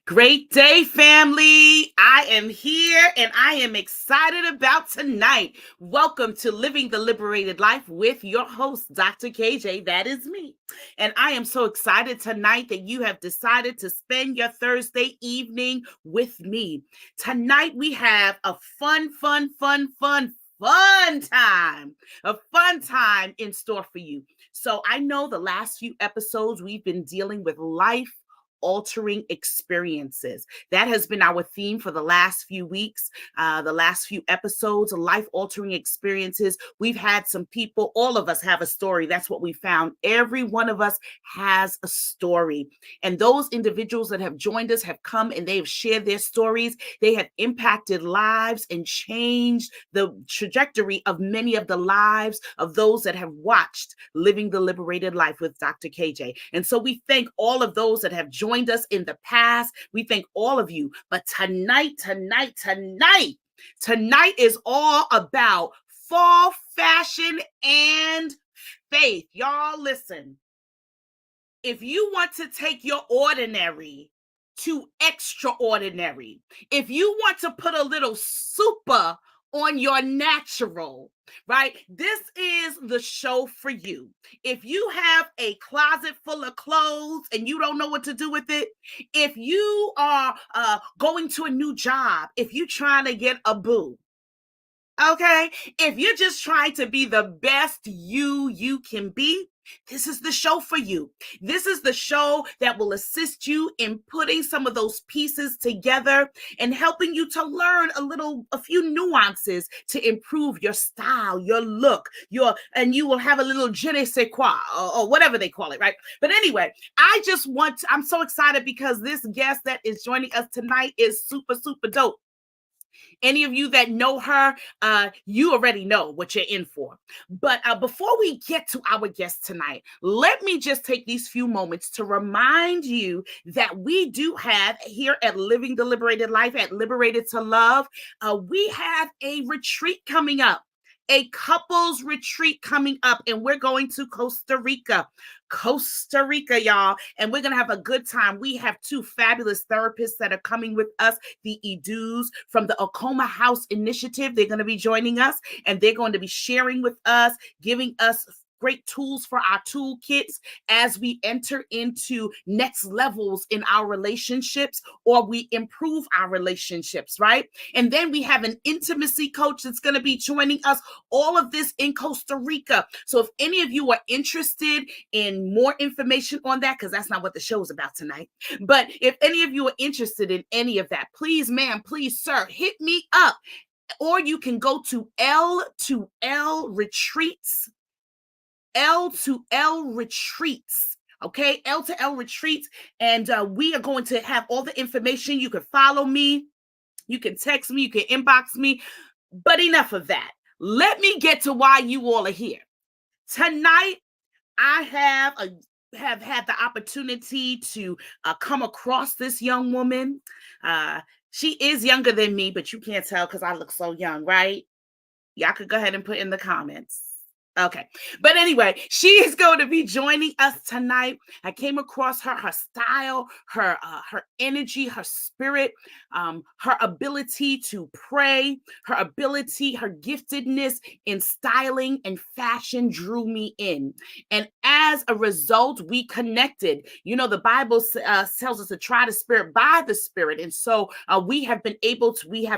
Great day, family. I am here and I am excited about tonight. Welcome to Living the Liberated Life with your host, Dr. KJ. That is me. And I am so excited tonight that you have decided to spend your Thursday evening with me. Tonight we have a fun time, a fun time in store for you. So I know the last few episodes we've been dealing with life altering experiences. That has been our theme for the last few weeks, the last few episodes, life altering experiences. We've had some people, all of us have a story. That's what we found. Every one of us has a story. And those individuals that have joined us have come and they have shared their stories. They have impacted lives and changed the trajectory of many of the lives of those that have watched Living the Liberated Life with Dr. KJ. And so we thank all of those that have joined us in the past. We thank all of you. But tonight is all about fall fashion and faith. Y'all listen. If you want to take your ordinary to extraordinary, if you want to put a little super on your natural, right? This is the show for you. If you have a closet full of clothes and you don't know what to do with it, if you are going to a new job, if you're trying to get a boo, okay? If you're just trying to be the best you can be, this is the show for you. This is the show that will assist you in putting some of those pieces together and helping you to learn a few nuances to improve your style, your look, and you will have a little je ne sais quoi or whatever they call it, right? But anyway, I'm so excited because this guest that is joining us tonight is super dope. Any of you that know her, you already know what you're in for. But before we get to our guest tonight, let me just take these few moments to remind you that we do have here at Living the Liberated Life, at Liberated to Love, we have a retreat coming up. A couples retreat coming up, and we're going to Costa Rica, y'all, and we're going to have a good time. We have two fabulous therapists that are coming with us, the Edus from the Acoma House Initiative. They're going to be joining us, and they're going to be sharing with us, giving us great tools for our toolkits as we enter into next levels in our relationships, or we improve our relationships, right? And then we have an intimacy coach that's going to be joining us, all of this in Costa Rica. So if any of you are interested in more information on that, because that's not what the show is about tonight, but if any of you are interested in any of that, please, ma'am, please, sir, hit me up. Or you can go to L2L Retreats. L2L Retreats. Okay, L2L Retreats. And we are going to have all the information. You can follow me. You can text me. You can inbox me. But enough of that. Let me get to why you all are here. Tonight, I have had the opportunity to come across this young woman. She is younger than me, but you can't tell because I look so young, right? Y'all could go ahead and put in the comments. Okay. But anyway, she is going to be joining us tonight. I came across her style, her energy, her spirit, her ability to pray, her giftedness in styling and fashion drew me in. And as a result, we connected. You know, the Bible tells us to try the spirit by the spirit. And so we have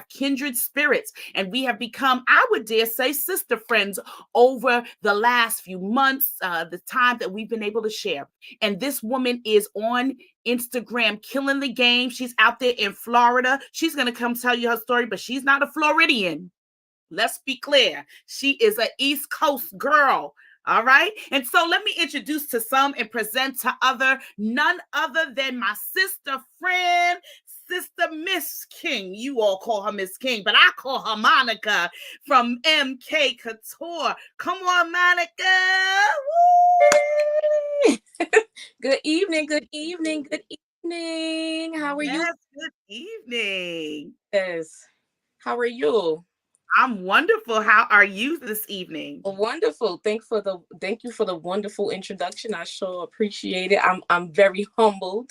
kindred spirits, and we have become, I would dare say, sister friends over the last few months, the time that we've been able to share. And this woman is on Instagram killing the game. She's out there in Florida. She's going to come tell you her story, but she's not a Floridian. Let's be clear. She is an East Coast girl. All right. And so let me introduce to some and present to none other than my sister friend, Sister Miss King. You all call her Miss King, but I call her Monica from MsKingCouture. Come on, Monica. Woo! Good evening. How are you? Good evening. Yes. How are you? I'm wonderful. How are you this evening? Wonderful. Thank you for the wonderful introduction. I sure appreciate it. I'm very humbled.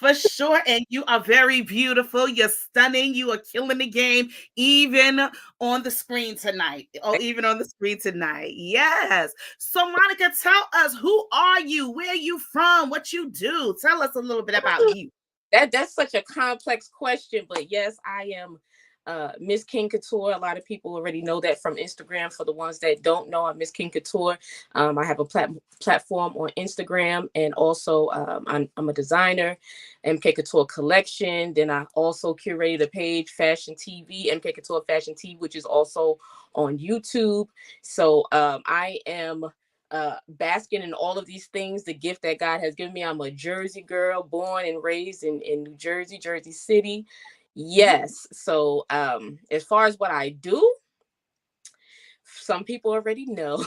For sure. And you are very beautiful. You're stunning. You are killing the game, even on the screen tonight. Oh, even on the screen tonight. Yes. So, Monica, tell us, who are you? Where are you from? What you do? Tell us a little bit about you. That's such a complex question, but yes, I am Miss King Couture. A lot of people already know that from Instagram. For the ones that don't know, I'm Miss King Couture. I have a platform on Instagram, and also I'm a designer, MK Couture Collection. Then I also curated a page, Fashion TV, MK Couture Fashion TV, which is also on YouTube. So I am basking in all of these things, the gift that God has given me. I'm a Jersey girl, born and raised in New Jersey, Jersey City. Yes. So as far as what I do, some people already know.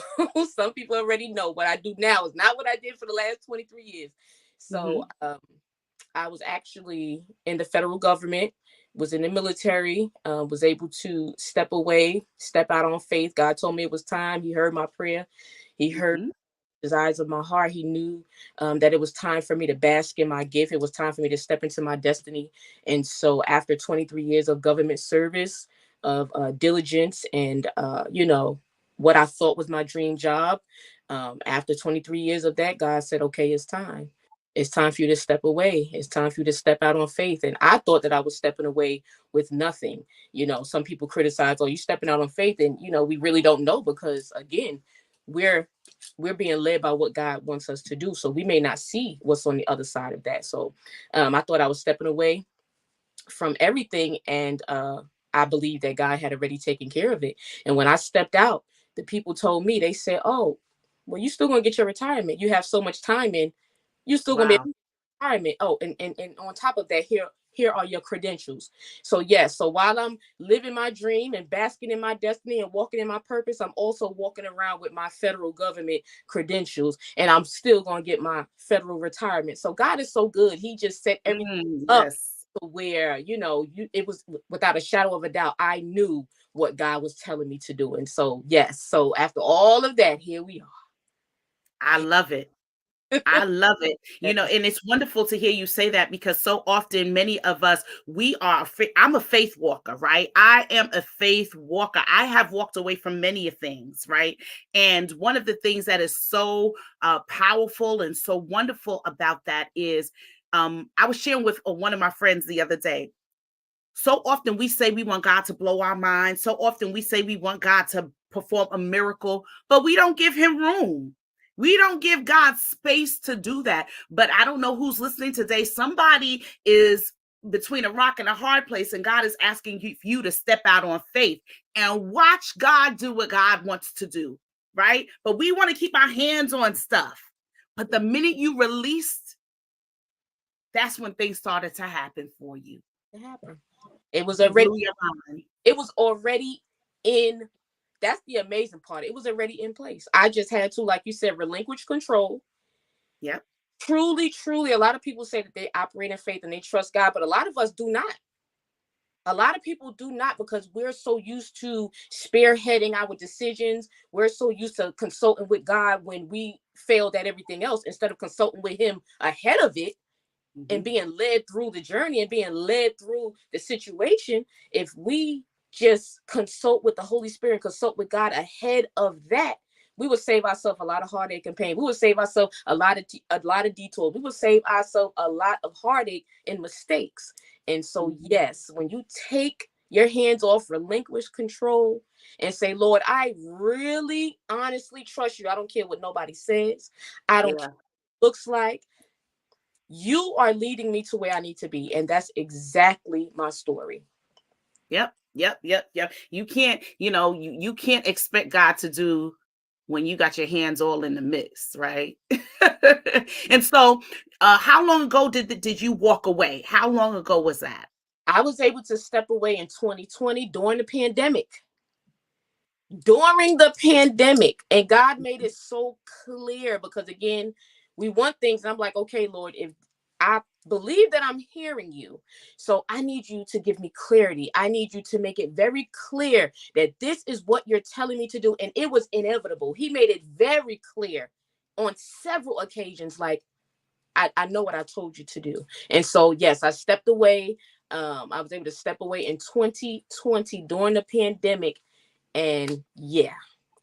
Some people already know what I do now is not what I did for the last 23 years. So Mm-hmm. I was actually in the federal government, was in the military, was able to step away, step out on faith. God told me it was time. He heard my prayer. He heard Mm-hmm. desires of my heart. He knew that it was time for me to bask in my gift. It was time for me to step into my destiny. And so, after 23 years of government service, of diligence, and what I thought was my dream job, after 23 years of that, God said, "Okay, it's time. It's time for you to step away. It's time for you to step out on faith." And I thought that I was stepping away with nothing. Some people criticize, "Oh, you stepping out on faith," and we really don't know, because again, we're we're being led by what God wants us to do. So we may not see what's on the other side of that. So I thought I was stepping away from everything, and I believe that God had already taken care of it. And when I stepped out, the people told me, they said, "Oh, well, you still gonna get your retirement. You have so much time in, you still gonna be Wow. retirement. Oh, and on top of that, here are your credentials." So yes, so while I'm living my dream and basking in my destiny and walking in my purpose, I'm also walking around with my federal government credentials, and I'm still gonna get my federal retirement. So God is so good. He just set everything up Yes. to where it was without a shadow of a doubt. I knew what God was telling me to do, and so yes. So after all of that, here we I love it. I love it. And it's wonderful to hear you say that, because so often many of us, I'm a faith walker, right? I am a faith walker. I have walked away from many things, right? And one of the things that is so powerful and so wonderful about that is, I was sharing with one of my friends the other day. So often we say we want God to blow our minds. So often we say we want God to perform a miracle, but we don't give him room. We don't give God space to do that. But I don't know who's listening today. Somebody is between a rock and a hard place, and God is asking you to step out on faith and watch God do what God wants to do, right? But we want to keep our hands on stuff. But the minute you released, that's when things started to happen for you. it happened. It was You already blew your mind. it was already in. That's the amazing part. It was already in place. I just had to, like you said, relinquish control. Yep. Truly, truly, a lot of people say that they operate in faith and they trust God, but a lot of us do not. A lot of people do not, because we're so used to spearheading our decisions. We're so used to consulting with God when we failed at everything else, instead of consulting with Him ahead of it and Mhm. being led through the journey and being led through the situation. If we just consult with the Holy Spirit, consult with God ahead of that, we would save ourselves a lot of heartache and pain. We would save ourselves a lot of detours. We would save ourselves a lot of heartache and mistakes. And so, Mhm. yes, when you take your hands off, relinquish control, and say, "Lord, I really honestly trust you. I don't care what nobody says. I don't care Yeah. what it looks like. You are leading me to where I need to be." And that's exactly my story. Yep. Yep. Yep. Yep. You can't expect God to do when you got your hands all in the mix, right? And so, how long ago did you walk away? How long ago was that? I was able to step away in 2020 during the pandemic. During the pandemic. And God made it so clear, because again, we want things. And I'm like, "Okay, Lord, if I believe that I'm hearing you, so I need you to give me clarity. I need you to make it very clear that this is what you're telling me to do." And it was inevitable. He made it very clear on several occasions, like, I know what I told you to do. And so, yes, I stepped away. I was able to step away in 2020 during the pandemic. And yeah,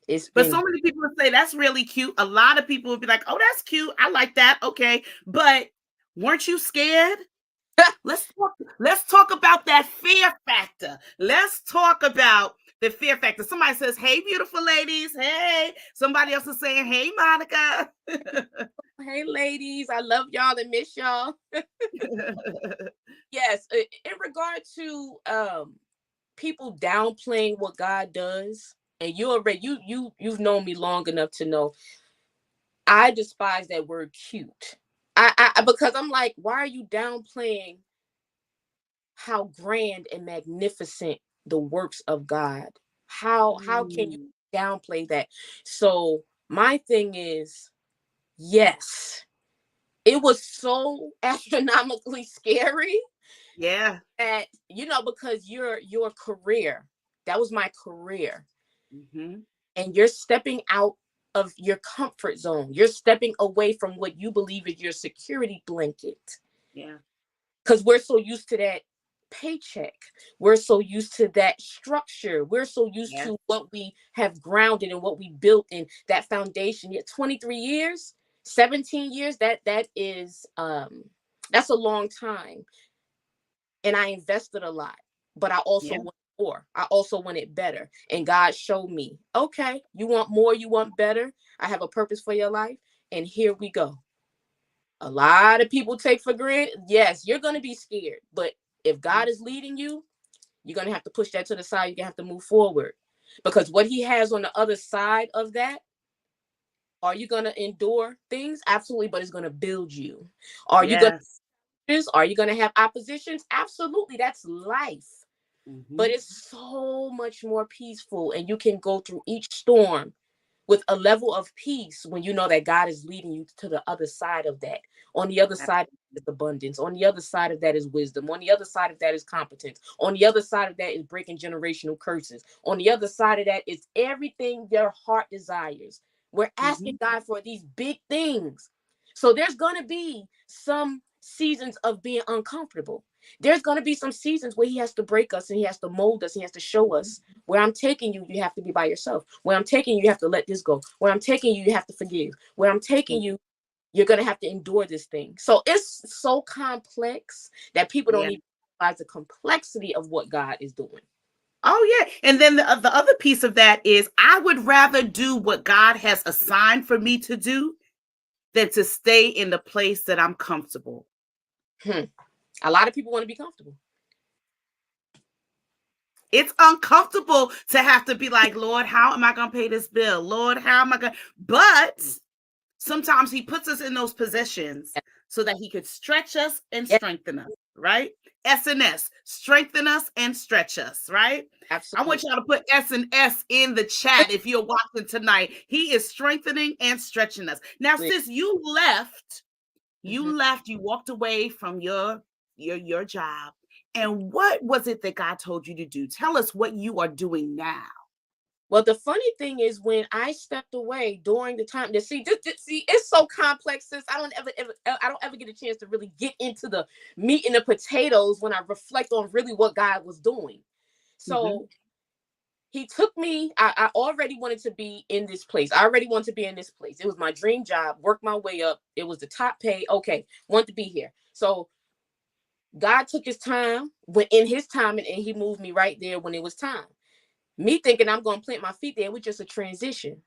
it's But so been, many people would say that's really cute. A lot of people would be like, "Oh, that's cute. I like that." Okay, but weren't you scared? Let's talk about that fear factor. Let's talk about the fear factor. Somebody says, "Hey, beautiful ladies." Hey, somebody else is saying, "Hey, Monica." hey, ladies, I love y'all and miss y'all. Yes, in regard to people downplaying what God does, and you already you've known me long enough to know I despise that word cute. Because I'm like, why are you downplaying how grand and magnificent the works of God? How can you Mm, downplay that? So my thing is, yes, it was so astronomically scary yeah. that, because your career, that was my career, Hmm. and you're stepping out of your comfort zone. You're stepping away from what you believe is your security blanket, Yeah. because we're so used to that paycheck. We're so used to that structure. We're so used Yeah. to what we have grounded and what we built in that foundation. Yet 23 years, 17 years, that's a long time. And I invested a lot, but I also Yeah. want more. I also want it better. And God showed me, okay, you want more, you want better. I have a purpose for your life. And here we go. A lot of people take for granted. Yes, you're going to be scared, but if God is leading you, you're going to have to push that to the side. You're going to have to move forward, because what he has on the other side of that, are you going to endure things? Absolutely, but it's going to build you. Are you going Yes. to, are you going to have oppositions? Absolutely. That's life. But Hmm. it's so much more peaceful, and you can go through each storm with a level of peace when you know that God is leading you to the other side of that. On the other side is abundance. On the other side of that is wisdom. On the other side of that is competence. On the other side of that is breaking generational curses. On the other side of that is everything your heart desires. We're asking Hmm. God for these big things. So there's going to be some seasons of being uncomfortable. There's going to be some seasons where he has to break us and he has to mold us. He has to show us, where I'm taking you, you have to be by yourself. Where I'm taking you, you have to let this go. Where I'm taking you, you have to forgive. Where I'm taking you, you're going to have to endure this thing. So it's so complex that people don't Yeah. even realize the complexity of what God is doing. Oh yeah. And then the other piece of that is I would rather do what God has assigned for me to do than to stay in the place that I'm comfortable. Hmm. A lot of people want to be comfortable. It's uncomfortable to have to be like, Lord, how am I going to pay this bill? Lord, how am I going to? But sometimes he puts us in those positions so that he could stretch us and Yeah, strengthen us, right? SNS, strengthen us and stretch us, right? I want absolutely. y'all to put S and S in the chat if you're watching tonight. He is strengthening and stretching us. Now, sis, Mhm. you walked away from your job. And what was it that God told you to do? Tell us what you are doing now. Well, the funny thing is, when I stepped away during the time to see, it's so complex. Since I don't ever get a chance to really get into the meat and the potatoes when I reflect on really what God was doing. Hmm. So he took me. I already wanted to be in this place. I already wanted to be in this place. It was my dream job. Worked my way up. It was the top pay. Okay, want to be here. So God took his time, went in his time, and he moved me right there when it was time. Me thinking I'm going to plant my feet there, it was just a transition.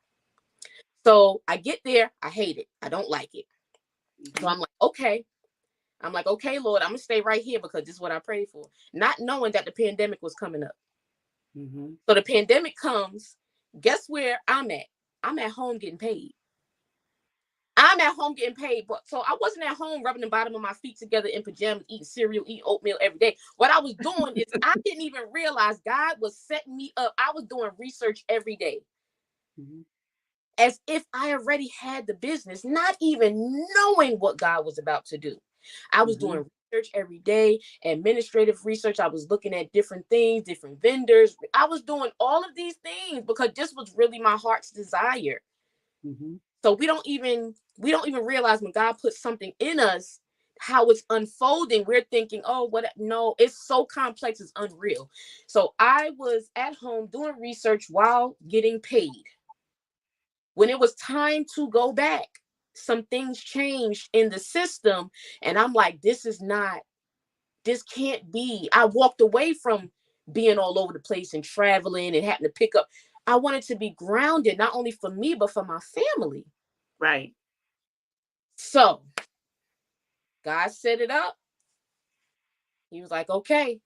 So I get there, I hate it. I don't like it. So Hmm. I'm like, okay. I'm like, okay, Lord, I'm gonna stay right here because this is what I prayed for. Not knowing that the pandemic was coming up. Hmm. So the pandemic comes. Guess where I'm at? I'm at home getting paid. I'm at home getting paid, but so I wasn't at home rubbing the bottom of my feet together in pajamas, eating cereal, eating oatmeal every day. What I was doing is I didn't even realize God was setting me up. I was doing research every day, Hmm. as if I already had the business, not even knowing what God was about to do. I was Hmm. doing research every day, administrative research. I was looking at different things, different vendors. I was doing all of these things because this was really my heart's desire. Hmm. So we don't even We don't even realize when God puts something in us, how it's unfolding. We're thinking, oh, what? No, it's so complex, it's unreal. So I was at home doing research while getting paid. When it was time to go back, some things changed in the system. And I'm like, this can't be. I walked away from being all over the place and traveling and having to pick up. I wanted to be grounded, not only for me, but for my family. Right. So God set it up. He was like, okay,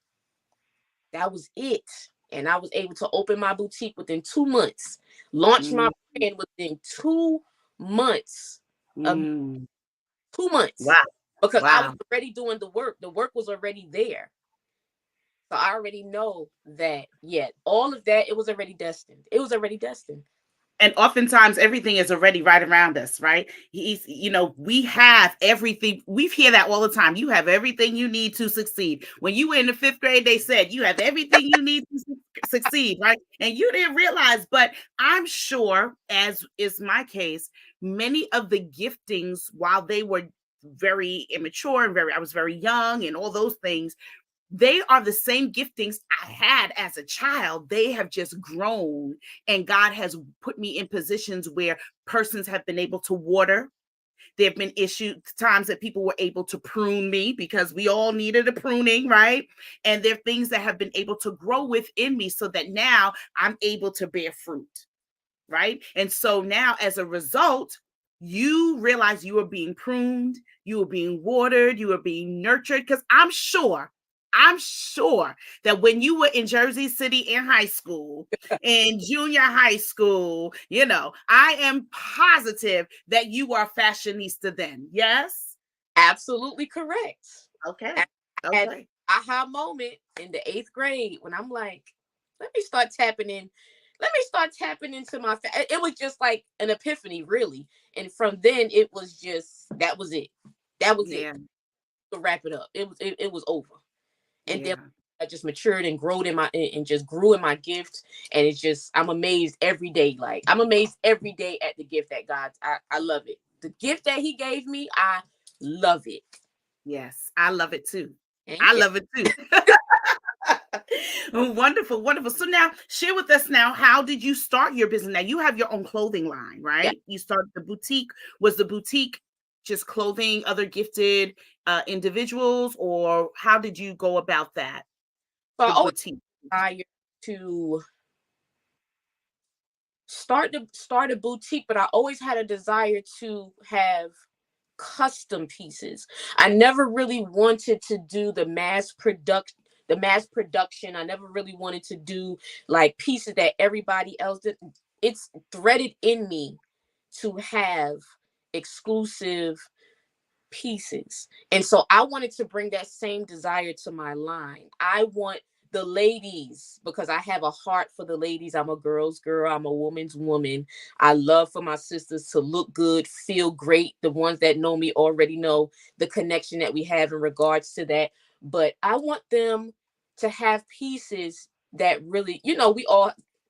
that was it. And I was able to open my boutique within 2 months, launch my Mm, brand within 2 months, of mm. 2 months, Wow. because I was Wow. already doing the work. The work was already there. So I already know that, yeah, all of that, it was already destined. It was already destined. And oftentimes everything is already right around us, right? We have everything. We hear that all the time. You have everything you need to succeed. When you were in the fifth grade, they said you have everything you need to succeed, right? And you didn't realize, but I'm sure, as is my case, many of the giftings, while they were very immature and I was very young and all those things, they are the same giftings I had as a child. They have just grown, and God has put me in positions where persons have been able to water. There have been times that people were able to prune me, because we all needed a pruning, right? And there are things that have been able to grow within me so that now I'm able to bear fruit, right? And so now, as a result, you realize you are being pruned, you are being watered, you are being nurtured. Because I'm sure that when you were in Jersey City in high school, in junior high school, I am positive that you are a fashionista then. Yes? Absolutely correct. Okay. I had Okay. aha moment in the 8th grade when I'm like, let me start tapping in. Let me start tapping into my. It was just like an epiphany, really. And from then, it was just that was it. That was it. Yeah. To wrap it up, it was over. And then Yeah. I just matured and growed in my and just grew in my gift. And it's just I'm amazed every day. Like I'm amazed every day at the gift that I love it. The gift that He gave me, I love it. Yes. I love it too. I Thank you. love it too. Wonderful, wonderful. So now share with us now, how did you start your business? Now you have your own clothing line, Yeah. right? You started the boutique. Was the boutique just clothing other gifted individuals, or how did you go about that? So I The always boutique. desire to start a boutique, but I always had a desire to have custom pieces. I never really wanted to do the mass production. I never really wanted to do like pieces that everybody else did. It's threaded in me to have exclusive pieces. And so I wanted to bring that same desire to my line. I want the ladies, because I have a heart for the ladies. I'm a girl's girl. I'm a woman's woman. I love for my sisters to look good, feel great. The ones that know me already know the connection that we have in regards to that. But I want them to have pieces that really,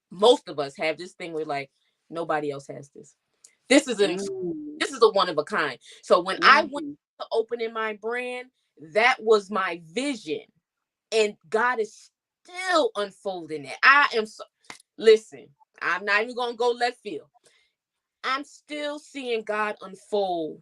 most of us have this thing where like, nobody else has this. This is Mm, this is a one of a kind. So when I went mm. to opening my brand, that was my vision, and God is still unfolding it. I am so listen. I'm not even gonna go left field. I'm still seeing God unfold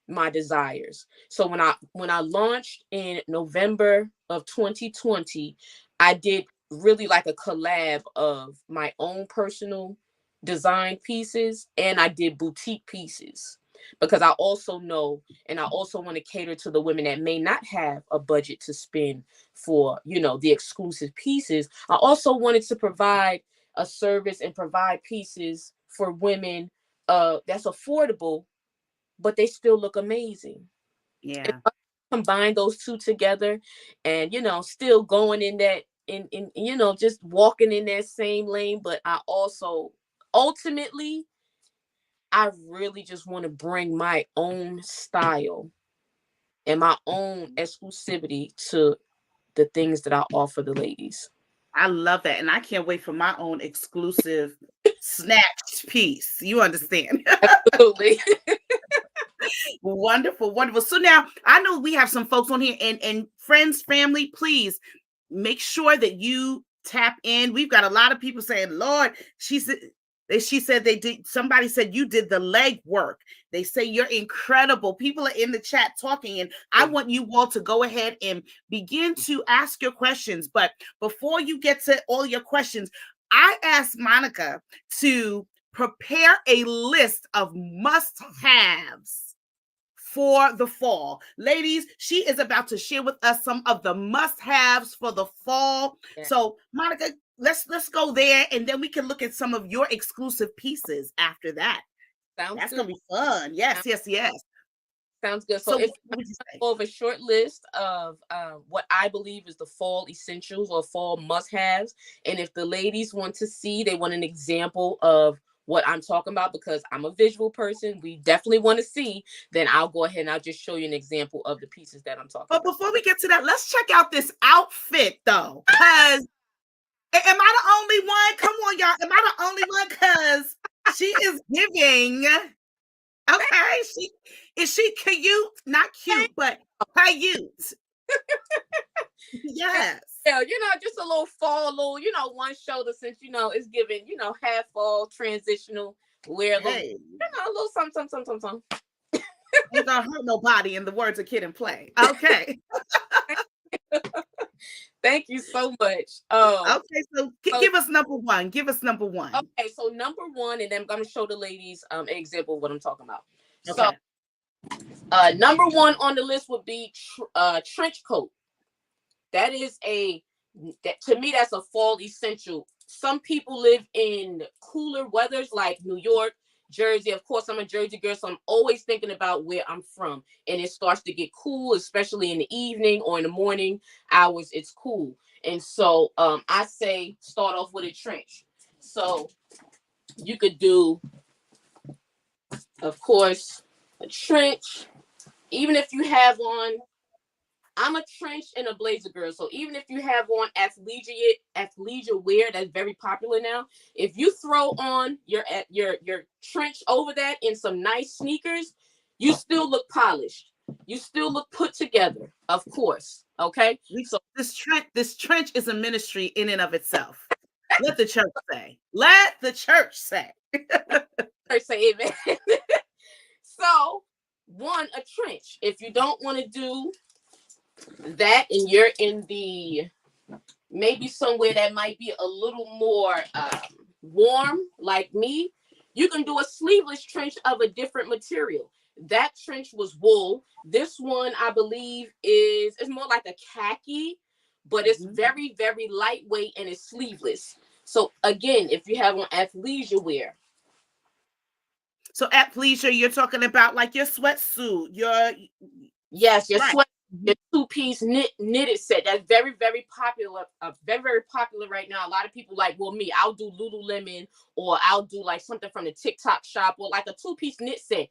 my desires. So when I launched in November of 2020, I did really like a collab of my own personal design pieces, and I did boutique pieces, because I also know and I also want to cater to the women that may not have a budget to spend for, the exclusive pieces. I also wanted to provide a service and provide pieces for women that's affordable, but they still look amazing. And Yeah. I combine those two together, and still going in that in just walking in that same lane. But I also ultimately I really just want to bring my own style and my own exclusivity to the things that I offer the ladies. I love that. And I can't wait for my own exclusive snatched piece. You understand? Absolutely. Wonderful, wonderful. So now I know we have some folks on here, and friends, family, please make sure that you tap in. We've got a lot of people saying, Lord, she said they did, somebody said you did the leg work. They say you're incredible. People are in the chat talking, and I want you all to go ahead and begin to ask your questions. But before you get to all your questions, I asked Monica to prepare a list of must-haves for the fall. Ladies, she is about to share with us some of the must-haves for the fall. Yeah. So, Monica, let's go there, and then we can look at some of your exclusive pieces after that. That's gonna be fun. Yes, yes. Sounds good. So So if what would you say? over a short list of what I believe is the fall essentials or fall must-haves, and if the ladies want to see, they want an example of what I'm talking about, because I'm a visual person, we definitely want to see, then I'll go ahead and I'll just show you an example of the pieces that I'm talking But about. before we get to that, let's check out this outfit though, because am I the only one? Come on, y'all. Am I the only one? Because she is giving. Okay, is she cute? Not cute, but cute. Yes. Yeah, just a little fall, one shoulder, since it's giving, half fall, transitional, wear a little, Hey, a little something. ain't gonna hurt nobody, in the words of Kid and Play. Okay. Thank you so much. Okay, so So give us number one. Give us number one. okay, so number one, and then I'm gonna show the ladies an example of what I'm talking about. Okay. So number one on the list would be trench coat. That is to me, that's a fall essential. Some people live in cooler weathers like New York, Jersey. Of course, I'm a Jersey girl, so I'm always thinking about where I'm from. And it starts to get cool, especially in the evening or in the morning hours. It's cool. And so I say start off with a trench. So you could do, of course, a trench. Even if you have on, I'm a trench and a blazer girl. So even if you have on athleisure wear that's very popular now, if you throw on your trench over that in some nice sneakers, you still look polished. You still look put together, of course. Okay. So this trench is a ministry in and of itself. Let the church say. Let the church say. Say amen. So, a trench. If you don't want to do that and you're in the maybe somewhere that might be a little more warm like me, you can do a sleeveless trench of a different material. That trench was wool. This one, I believe, it's more like a khaki, but it's very, very lightweight and it's sleeveless. So again, if you have on athleisure wear. So athleisure, you're talking about like your sweatsuit, your right. Sweat, your two-piece knitted set. That's very, very popular. Very, very popular right now. A lot of people like, well, me, I'll do Lululemon, or I'll do like something from the TikTok shop, or like a two-piece knit set.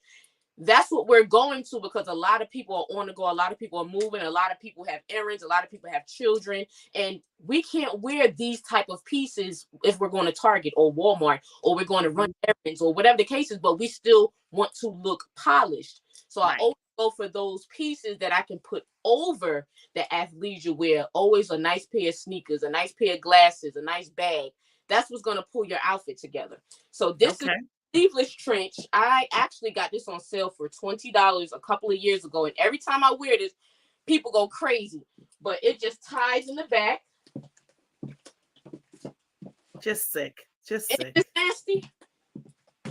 That's what we're going to, because a lot of people are on the go. A lot of people are moving. A lot of people have errands. A lot of people have children. And we can't wear these type of pieces if we're going to Target or Walmart, or we're going to run errands, or whatever the case is, but we still want to look polished. So I always go for those pieces that I can put over the athleisure wear. Always a nice pair of sneakers, a nice pair of glasses, a nice bag. That's what's going to pull your outfit together. So this is sleeveless trench. I actually got this on sale for $20 a couple of years ago, and every time I wear this, people go crazy. But it just ties in the back. Just sick. It's nasty.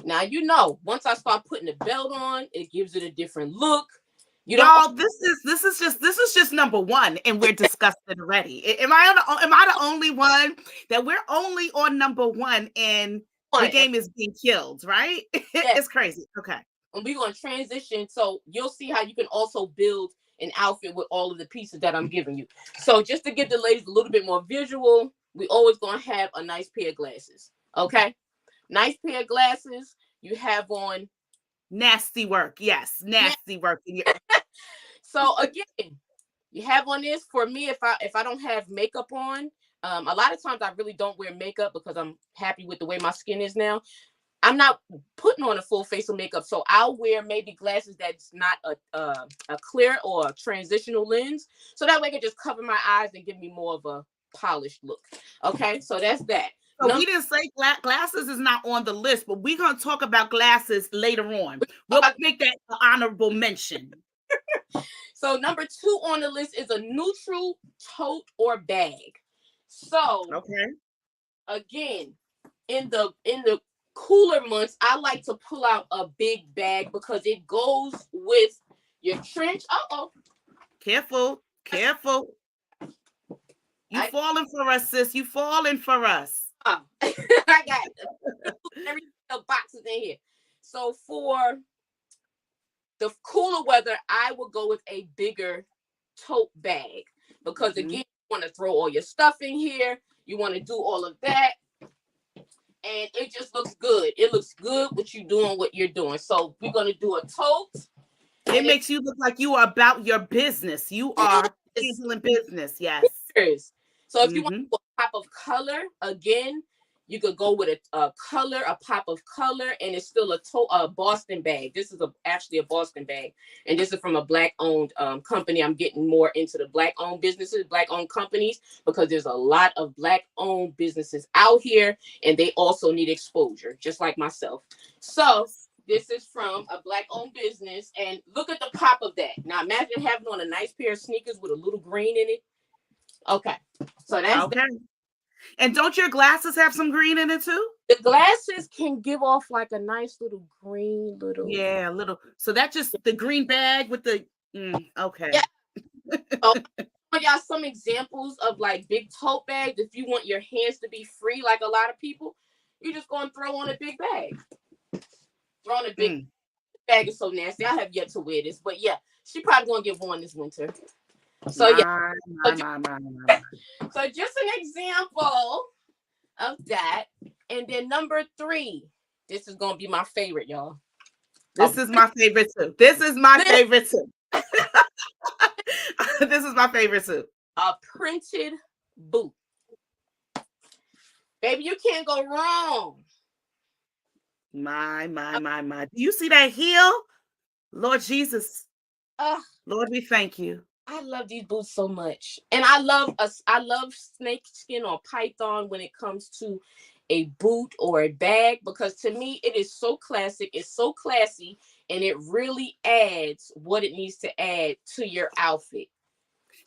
Now once I start putting the belt on, it gives it a different look. Y'all, this is just number one, and we're disgusted already. Am I the only one that we're only on number one, and the game is being killed, right? It's crazy. Okay. And we're going to transition, so you'll see how you can also build an outfit with all of the pieces that I'm giving you. So just to give the ladies a little bit more visual, we always going to have a nice pair of glasses. Okay? Nice pair of glasses. You have on nasty work. Yes, nasty work. So again, you have on this. For me, if I don't have makeup on, a lot of times I really don't wear makeup because I'm happy with the way my skin is now. I'm not putting on a full face of makeup, so I'll wear maybe glasses that's not a clear or a transitional lens, so that way I can just cover my eyes and give me more of a polished look. Okay, so that's that. So we didn't say glasses is not on the list, but we're going to talk about glasses later on. We'll make that an honorable mention. So number 2 on the list is a neutral tote or bag. So okay, again, in the cooler months, I like to pull out a big bag because it goes with your trench. Careful. You falling for us, sis. You falling for us. I got every boxes in here. So for the cooler weather, I will go with a bigger tote bag because again, you want to throw all your stuff in here. You want to do all of that. And it just looks good. It looks good with you doing what you're doing. So we're going to do a tote. It makes you look like you are about your business. You are handling business. Yes. So if you want to do a pop of color, again, you could go with a color, a pop of color, and it's still a Boston bag. This is actually a Boston bag. And this is from a Black-owned company. I'm getting more into the Black-owned businesses, Black-owned companies, because there's a lot of Black-owned businesses out here, and they also need exposure, just like myself. So this is from a Black-owned business, and look at the pop of that. Now imagine having on a nice pair of sneakers with a little green in it. Okay, so that's okay. And don't your glasses have some green in it too? The glasses can give off like a nice little green little. Yeah, a little. So that's just the green bag with the. Okay. Yeah. Y'all some examples of like big tote bags. If you want your hands to be free, like a lot of people, you just gonna throw on a big bag. Throw on a big bag is so nasty. I have yet to wear this, but yeah, she probably gonna get one this winter. So so just an example of that. And then number 3, this is gonna be my favorite, y'all. This is my favorite too. This is my favorite too. This is my favorite too. A printed boot. Baby, you can't go wrong. My. Do you see that heel? Lord Jesus. Lord, we thank you. I love these boots so much. And I love snake skin or python when it comes to a boot or a bag, because to me it is so classic, it's so classy, and it really adds what it needs to add to your outfit.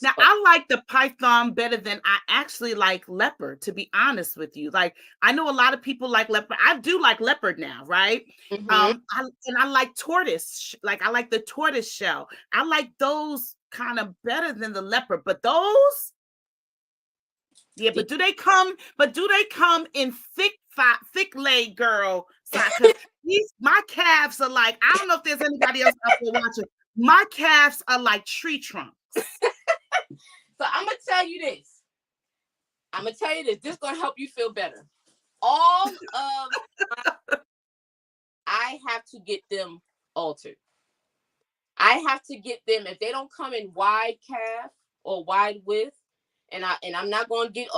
Now, I like the python better than I actually like leopard, to be honest with you. Like, I know a lot of people like leopard. I do like leopard now, right? I like tortoise. Like, I like the tortoise shell. I like those kind of better than the leopard. But those, yeah. But do they come in thick leg girl? Because my calves are like, I don't know if there's anybody else out there watching. My calves are like tree trunks. So I'm gonna tell you this. This is gonna help you feel better. I have to get them altered. I have to get them, if they don't come in wide calf or wide width, and I'm not going to get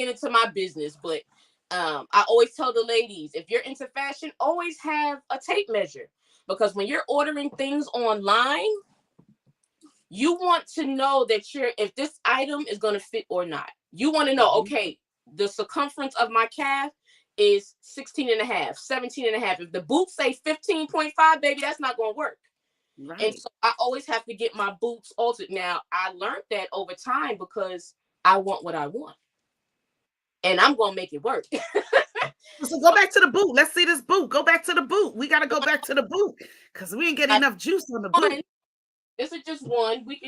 into my business, but I always tell the ladies, if you're into fashion, always have a tape measure, because when you're ordering things online, you want to know that if this item is going to fit or not. You want to know, okay, the circumference of my calf is 16 and a half, 17 and a half. If the boots say 15.5, baby, that's not going to work. Right. And so I always have to get my boots altered. Now, I learned that over time because I want what I want. And I'm going to make it work. So go back to the boot. Let's see this boot. Go back to the boot. We got to go back to the boot because we ain't getting enough juice on the boot. This is just one. We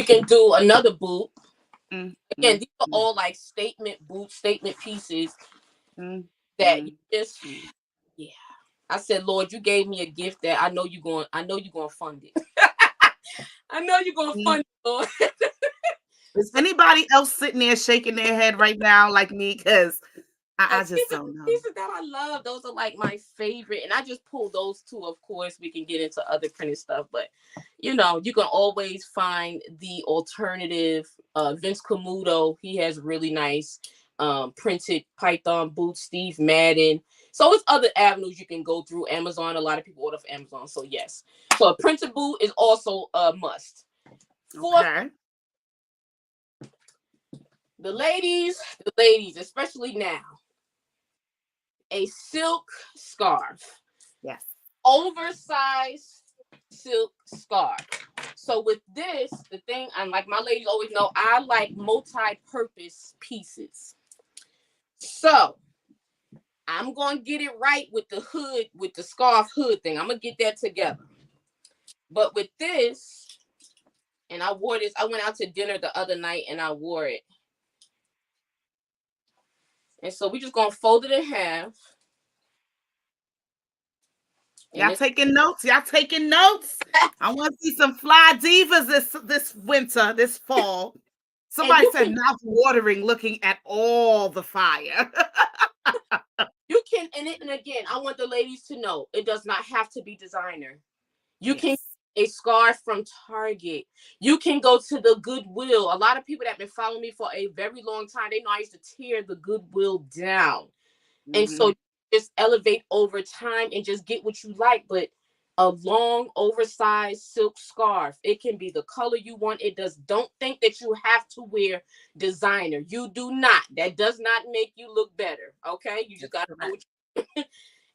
can do another boot. Again, these are all like statement boots, statement pieces that you just, yeah. I said, Lord, you gave me a gift that I know you're going to fund it. I know you're going to fund it, Lord. Is anybody else sitting there shaking their head right now like me? Because I just don't know. Pieces that I love, those are like my favorite. And I just pulled those two. Of course, we can get into other printed stuff, but you can always find the alternative. Vince Camuto, he has really nice printed python boots, Steve Madden. So it's other avenues you can go through. Amazon, a lot of people order from Amazon. So yes. So a printed boot is also a must. Fourth, Okay. the ladies, especially now, a silk scarf. Yes. Oversized silk scarf. So with this, the thing, and like my ladies always know, I like multi-purpose pieces. So I'm gonna get it right with the hood, with the scarf hood thing. I'm gonna get that together. But with this, and I wore this, I went out to dinner the other night and I wore it. And so we just gonna fold it in half. Y'all taking notes? Y'all taking notes? I want to see some fly divas this winter, this fall. Somebody said mouth watering looking at all the fire. You can, and again, I want the ladies to know it does not have to be designer. You can a scarf from Target. You can go to the Goodwill. A lot of people that have been following me for a very long time, they know I used to tear the Goodwill down. Mm-hmm. And so you just elevate over time and just get what you like. But a long, oversized silk scarf, it can be the color you want. Don't think that you have to wear designer. You do not. That does not make you look better. Okay? You just got to know what you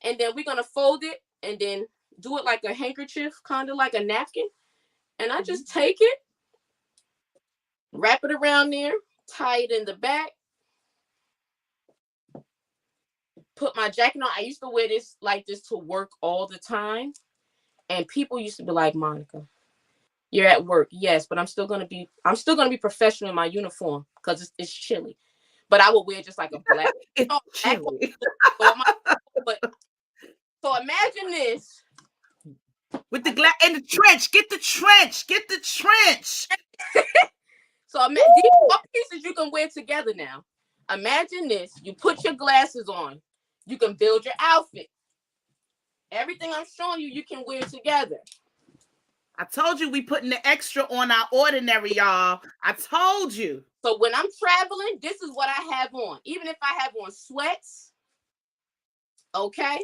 And then we're going to fold it and then do it like a handkerchief, kind of like a napkin. And I just take it, wrap it around there, tie it in the back, put my jacket on. I used to wear this like this to work all the time. And people used to be like, Monica, you're at work. Yes, but I'm still gonna be professional in my uniform because it's chilly. But I would wear just like a black. It's chilly. So imagine this. With the glass and the trench. Get the trench. Get the trench. So imagine these are pieces you can wear together now. Imagine this. You put your glasses on. You can build your outfit. Everything I'm showing you, you can wear together. I told you we putting the extra on our ordinary, y'all. I told you. So when I'm traveling, this is what I have on. Even if I have on sweats, okay?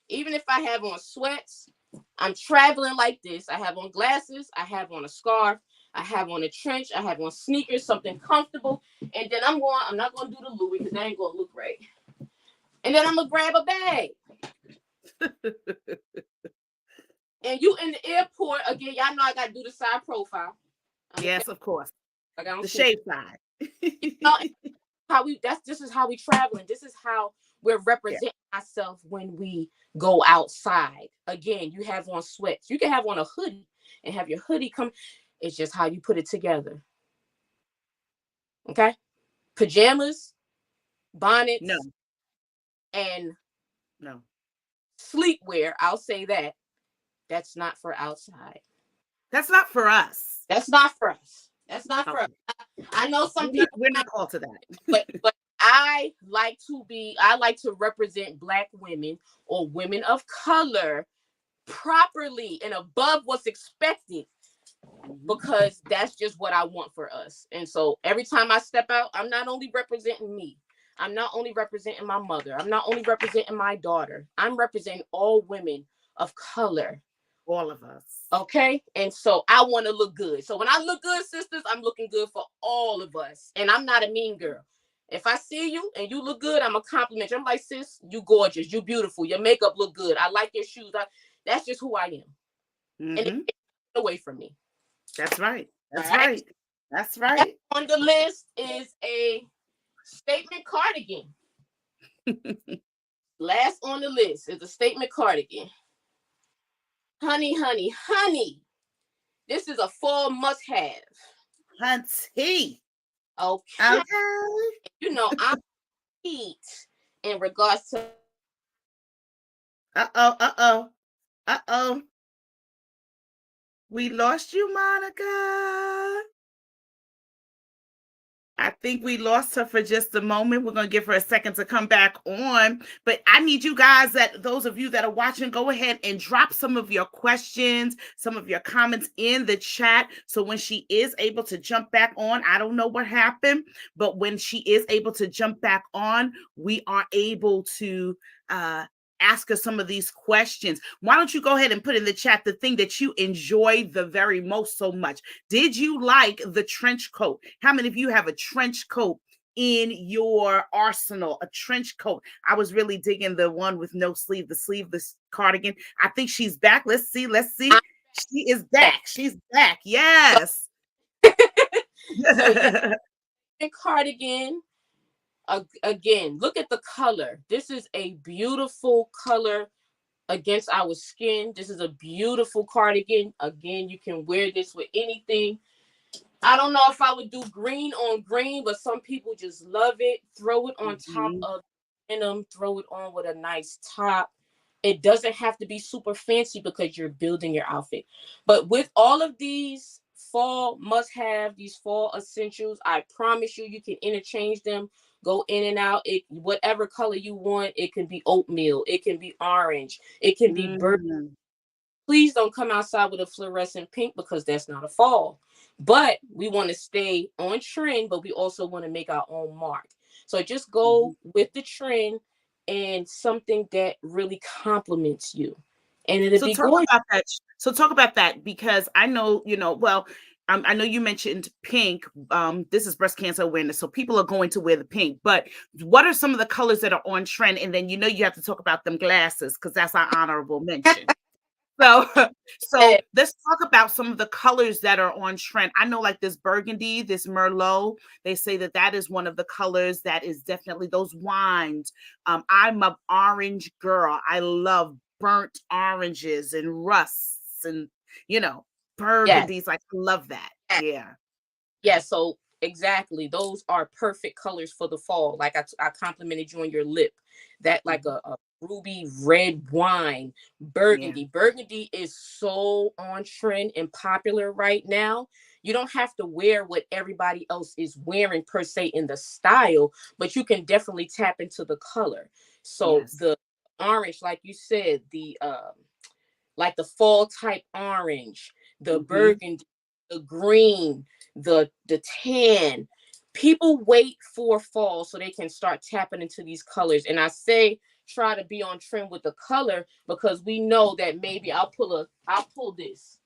Even if I have on sweats, I'm traveling like this. I have on glasses. I have on a scarf. I have on a trench. I have on sneakers, something comfortable. And then I'm not going to do the Louis because that ain't going to look right. And then I'm going to grab a bag. And you in the airport, again, y'all know I got to do the side profile. Yes, of course. Like the shave side. This is how we traveling. This is how we're representing ourselves when we go outside. Again, you have on sweats. You can have on a hoodie and have your hoodie come. It's just how you put it together. Okay? Pajamas, bonnets, and sleepwear. I'll say that. That's not for outside. That's not for us. That's not for us. That's not for us. I know some people. We're not called to that. But I like to represent Black women or women of color properly and above what's expected, because that's just what I want for us. And so every time I step out, I'm not only representing me. I'm not only representing my mother. I'm not only representing my daughter. I'm representing all women of color. All of us. Okay? And so I want to look good. So when I look good, sisters, I'm looking good for all of us. And I'm not a mean girl. If I see you and you look good, I'm a compliment you. I'm like, sis, you gorgeous. You beautiful. Your makeup look good. I like your shoes. That's just who I am. And it takes away from me. That's right. That's right. That's right. On the list is a statement cardigan. Last on the list is a statement cardigan. Honey, honey, honey. This is a fall must-have. Hunty. Okay. You know, I'm eat in regards to. Uh-oh. We lost you, Monica. I think we lost her for just a moment. We're going to give her a second to come back on. But I need you guys, that those of you that are watching, go ahead and drop some of your questions, some of your comments in the chat. So when she is able to jump back on, I don't know what happened, but when she is able to jump back on, we are able to ask her some of these questions. Why don't you go ahead and put in the chat the thing that you enjoy the very most so much? Did you like the trench coat? How many of you have a trench coat in your arsenal? A trench coat. I was really digging the one with no sleeve, the sleeveless cardigan. I think she's back. Let's see. Let's see. She is back. She's back. Yes. So yeah, cardigan. Again, look at the color. This is a beautiful color against our skin. This is a beautiful cardigan. Again, you can wear this with anything. I don't know if I would do green on green, but some people just love it. Throw it on top Mhm. of denim, throw it on with a nice top. It doesn't have to be super fancy because you're building your outfit. But with all of these fall must have, these fall essentials, I promise you, you can interchange them, go in and out. It whatever color you want. It can be oatmeal, it can be orange, it can be burgundy. Mm. Please don't come outside with a fluorescent pink because that's not a fall. But we want to stay on trend, but we also want to make our own mark. So just Mhm. go with the trend and something that really compliments you. And it'll So be talk gorgeous. about that. So talk about that, because I know, well, I know you mentioned pink. This is breast cancer awareness, so people are going to wear the pink. But what are some of the colors that are on trend? And then you have to talk about them glasses, because that's our honorable mention. So, Yeah. so let's talk about some of the colors that are on trend. I know, like this burgundy, this merlot. They say that that is one of the colors that is definitely those wines. I'm a orange girl. I love burnt oranges and rusts and you know Yes. burgundies. Like I love that. Yeah. Yeah, so exactly. Those are perfect colors for the fall. Like I complimented you on your lip. That like Mhm. a ruby red wine, Yeah. burgundy. Burgundy is so on trend and popular right now. You don't have to wear what everybody else is wearing per se in the style, but you can definitely tap into the color. So Yes. the orange, like you said, the like the fall type orange, the Hmm. burgundy, the green, the tan. People wait for fall so they can start tapping into these colors. And I say try to be on trend with the color because we know that maybe I'll pull this.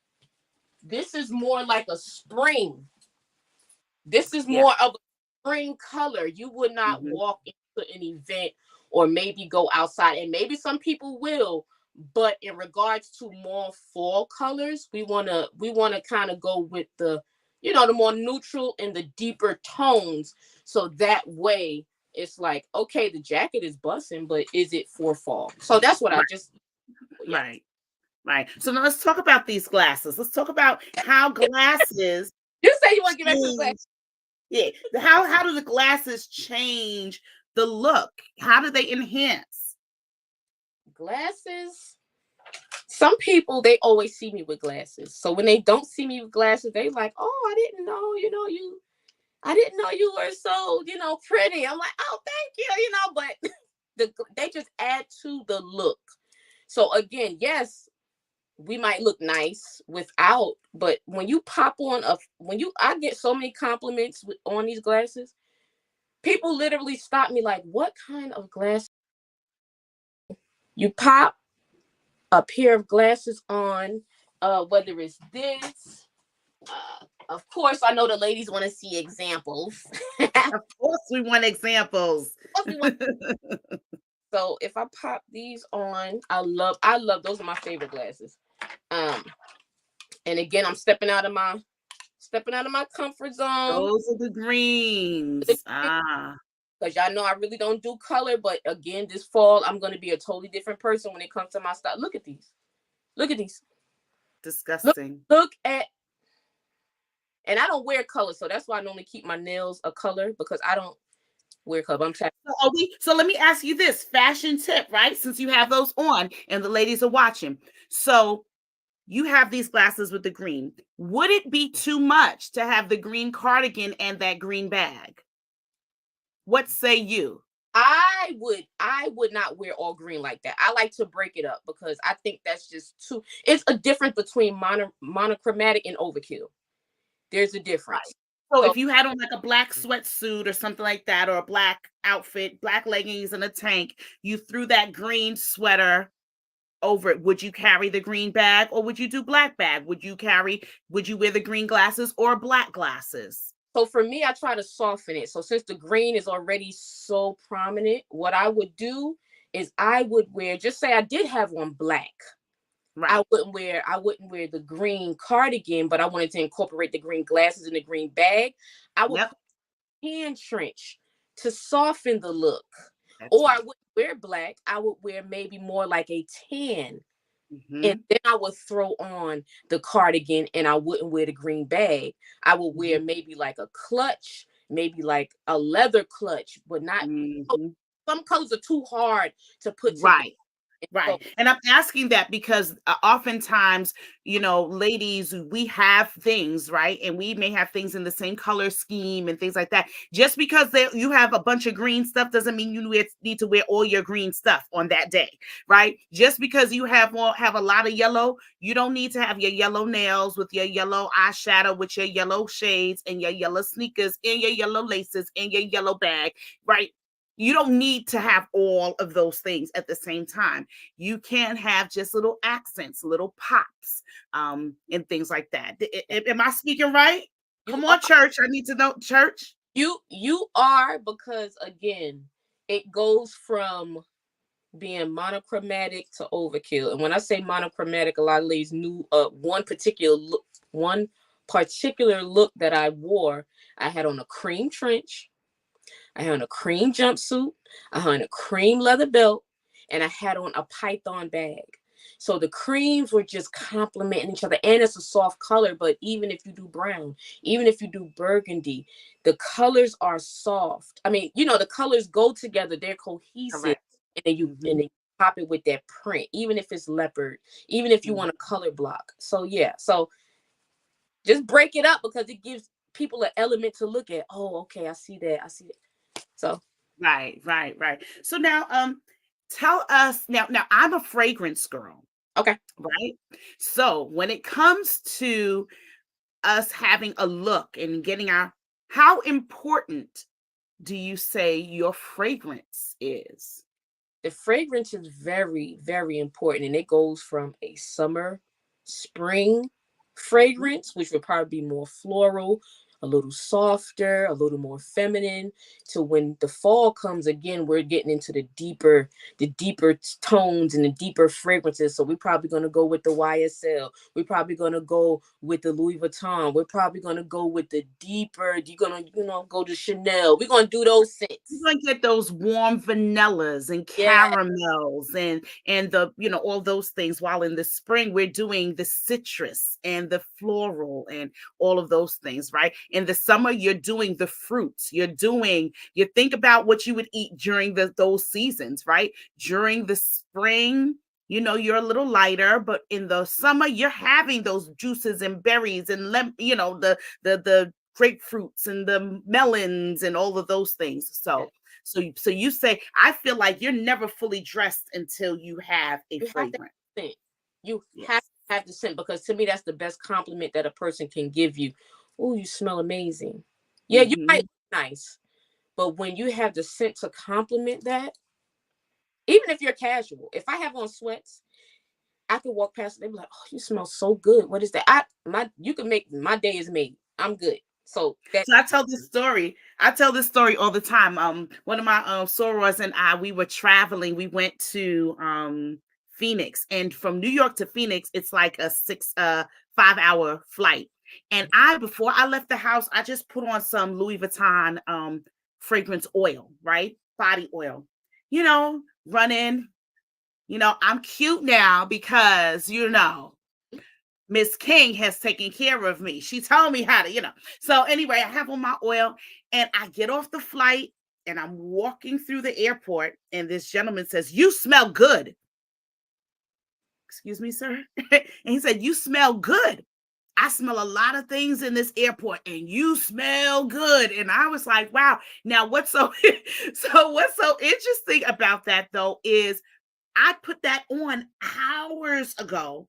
This is more like a spring. This is Yeah. more of a spring color. You would not Hmm. walk into an event or maybe go outside, and maybe some people will. But in regards to more fall colors, we wanna kind of go with the more neutral and the deeper tones. So that way it's like, okay, the jacket is busting, but is it for fall? So that's what I Right. just yeah. Right. Right. So now let's talk about these glasses. Let's talk about how glasses You say you want to get back to the glass change. Yeah. How do the glasses change the look? How do they enhance? glasses. Some people they always see me with glasses. So when they don't see me with glasses, they like, "Oh, I didn't know, I didn't know you were so, pretty." I'm like, "Oh, thank you, but they just add to the look. So again, yes, we might look nice without, but when you pop on I get so many compliments on these glasses. People literally stop me like, "What kind of glass?" You pop a pair of glasses on, whether it's this. Of course, I know the ladies want to see examples. Of Of course, we want examples. course, we want. So if I pop these on, I love those are my favorite glasses. Um, and again, I'm stepping out of my comfort zone Those are the greens. Ah, because y'all know I really don't do color. But again, this fall I'm going to be a totally different person when it comes to my style. Look at these. Look at these. Look, disgusting. look at. And I don't wear color, so that's why I normally keep my nails a color because I don't wear color. I'm tired. So let me ask you this fashion tip, right? Since you have those on and the ladies are watching. So you have these glasses with the green. Would it be too much to have the green cardigan and that green bag? What say you? I would not wear all green like that. I like to break it up because I think that's just too. It's a difference between monochromatic and overkill. There's a difference. Right. So So if you had on like a black sweatsuit or something like that, or a black outfit, black leggings and a tank, you threw that green sweater over it, would you carry the green bag or would you do black bag? Would you wear the green glasses or black glasses? so for me, I try to soften it. So since the green is already so prominent, what I would do is I would wear, just say I did have on black. Right. I wouldn't wear the green cardigan, but I wanted to incorporate the green glasses and the green bag. I would Yep. put hand trench to soften the look. That's Or I right. wouldn't wear black. I would wear maybe more like a tan. And Mm-hmm. then I would throw on the cardigan and I wouldn't wear the green bag. I would wear Mm-hmm. maybe like a clutch, maybe like a leather clutch, but not Mm-hmm. some colors are too hard to put together. Right. And Right. so And I'm asking that because oftentimes, ladies, we have things, right? And we may have things in the same color scheme and things like that. Just because you have a bunch of green stuff doesn't mean you need to wear all your green stuff on that day, right? Just because you have a lot of yellow, you don't need to have your yellow nails with your yellow eyeshadow, with your yellow shades and your yellow sneakers and your yellow laces and your yellow bag, right? You don't need to have all of those things at the same time. You can have just little accents, little pops, and things like that. Am I speaking right? you Come are on, church. I need to know, church. you are because again, it goes from being monochromatic to overkill. And when I say monochromatic, a lot of ladies knew one particular look that I wore. I had on a cream trench, I had on a cream jumpsuit, I had on a cream leather belt, and I had on a python bag. So the creams were just complementing each other. And it's a soft color, but even if you do brown, even if you do burgundy, the colors are soft. I mean, the colors go together, they're cohesive. Correct. And then Mm-hmm. you pop it with that print, even if it's leopard, even if you want a color block. So yeah. So just break it up because it gives people an element to look at. Oh, okay, I see that. I see that. So Right, right, right. So now, tell us now. Now, I'm a fragrance girl, okay. right? So when it comes to us having a look and getting how important do you say your fragrance is? The fragrance is very, very important. And it goes from a summer, spring fragrance, which would probably be more floral, a little softer, a little more feminine, to when the fall comes again, we're getting into the deeper tones and the deeper fragrances. So we're probably gonna go with the YSL. We're probably gonna go with the Louis Vuitton. We're probably gonna go with the deeper, you're gonna, go to Chanel. We're gonna do those You're scents. gonna get those warm vanillas and Yeah. caramels and the all those things. While in the spring we're doing the citrus and the floral and all of those things, right? In the summer you're doing the fruits. You think about what you would eat during those seasons, right? During the spring, you're a little lighter, but in the summer you're having those juices and berries and the grapefruits and the melons and all of those things. So you say, I feel like you're never fully dressed until you have a You have to fragrance. have the scent. You have Yes. to have the scent because to me that's the best compliment that a person can give you. Oh, you smell amazing. Yeah, you might Mm-hmm. look nice, but when you have the scent to compliment that, even if you're casual, if I have on sweats, I could walk past and they be like, "Oh, you smell so good. What is that?" You can make my day is made. I'm good. So that So I tell this story all the time. One of my sorors and I, we were traveling. We went to Phoenix, and from New York to Phoenix, it's like a 5 hour flight. And before I left the house, I just put on some Louis Vuitton fragrance oil, right? Body oil. Running. I'm cute now because Miss King has taken care of me. She told me how to. So anyway, I have on my oil and I get off the flight and I'm walking through the airport and this gentleman says, "You smell good." Excuse me, sir. And he said, "You smell good." I smell a lot of things in this airport and you smell good. And I was like, wow. Now what's so what's so interesting about that though is I put that on hours ago.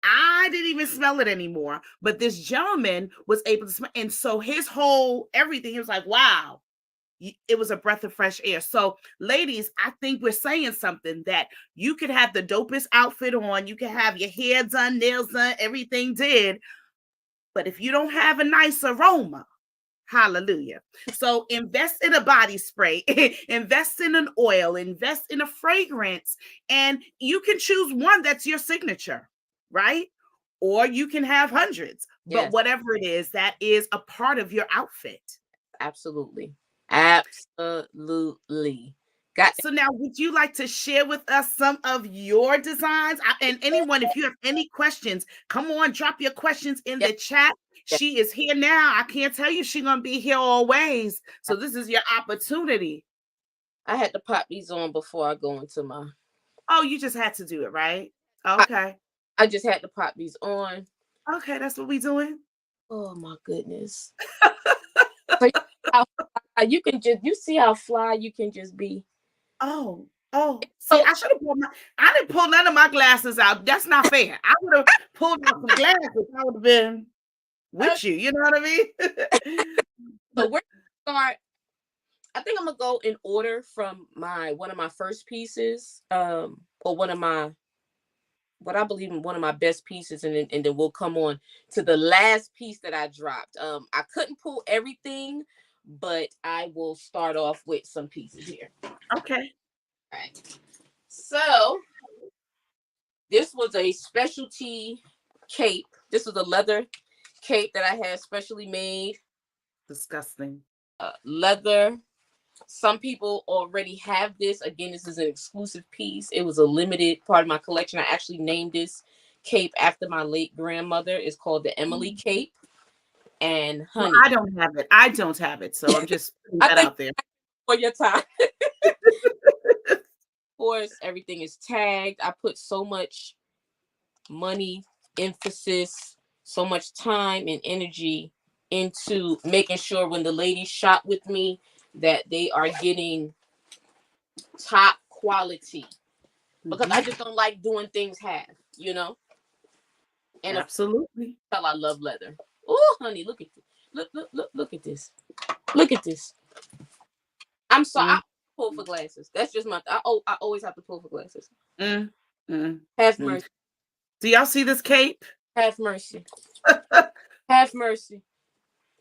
I didn't even smell it anymore, but this gentleman was able to smell, and so his whole everything, he was like, wow, it was a breath of fresh air. So, ladies, I think we're saying something that you could have the dopest outfit on, you can have your hair done, nails done, everything did, but if you don't have a nice aroma, hallelujah. So invest in a body spray, invest in an oil, invest in a fragrance, and you can choose one that's your signature, right? Or you can have hundreds, but Yes, whatever it is, that is a part of your outfit. absolutely. Absolutely. Got that. So now, would you like to share with us some of your designs? And anyone, if you have any questions, come on, drop your questions in Yep, the chat. yep. She is here now. I can't tell you she's gonna be here always. So this is your opportunity. I had to pop these on before I go into my. Oh, you just had to do it, right? I, Okay. I just had to pop these on. Okay, that's what we doing. Oh my goodness. So how you can just you see how fly you can just be. Oh. See, So I should have pulled my. I didn't pull none of my glasses out. That's not fair. I would have pulled out some glasses. I would have been uh, with you. You know what I mean? so we're gonna start. I think I'm gonna go in order from my one of my first pieces, or one of my what I believe in one of my best pieces, and then we'll come on to the last piece that I dropped. I couldn't pull everything, but I will start off with some pieces here. Okay. All right. So this was a specialty cape. This was a leather cape that I had specially made. Disgusting. Leather. Some people already have this. Again, this is an exclusive piece. It was a limited part of my collection. I actually named this cape after my late grandmother. It's called the Emily Cape. And Well, honey, I don't have it. I don't have it. So I'm just putting I that think out there. for your time, of course, everything is tagged. I put so much money, emphasis, so much time and energy into making sure when the ladies shop with me that they are getting top quality, because I Mhm. just don't like doing things half. And of Absolutely. course, I love leather. Oh, honey, look at this. Look at this. Look at this. I'm sorry. I Mm, pull for glasses. That's just my. I always have to pull for glasses. mm, mm, Have mm. mercy. Do y'all see this cape? Have mercy. Have mercy.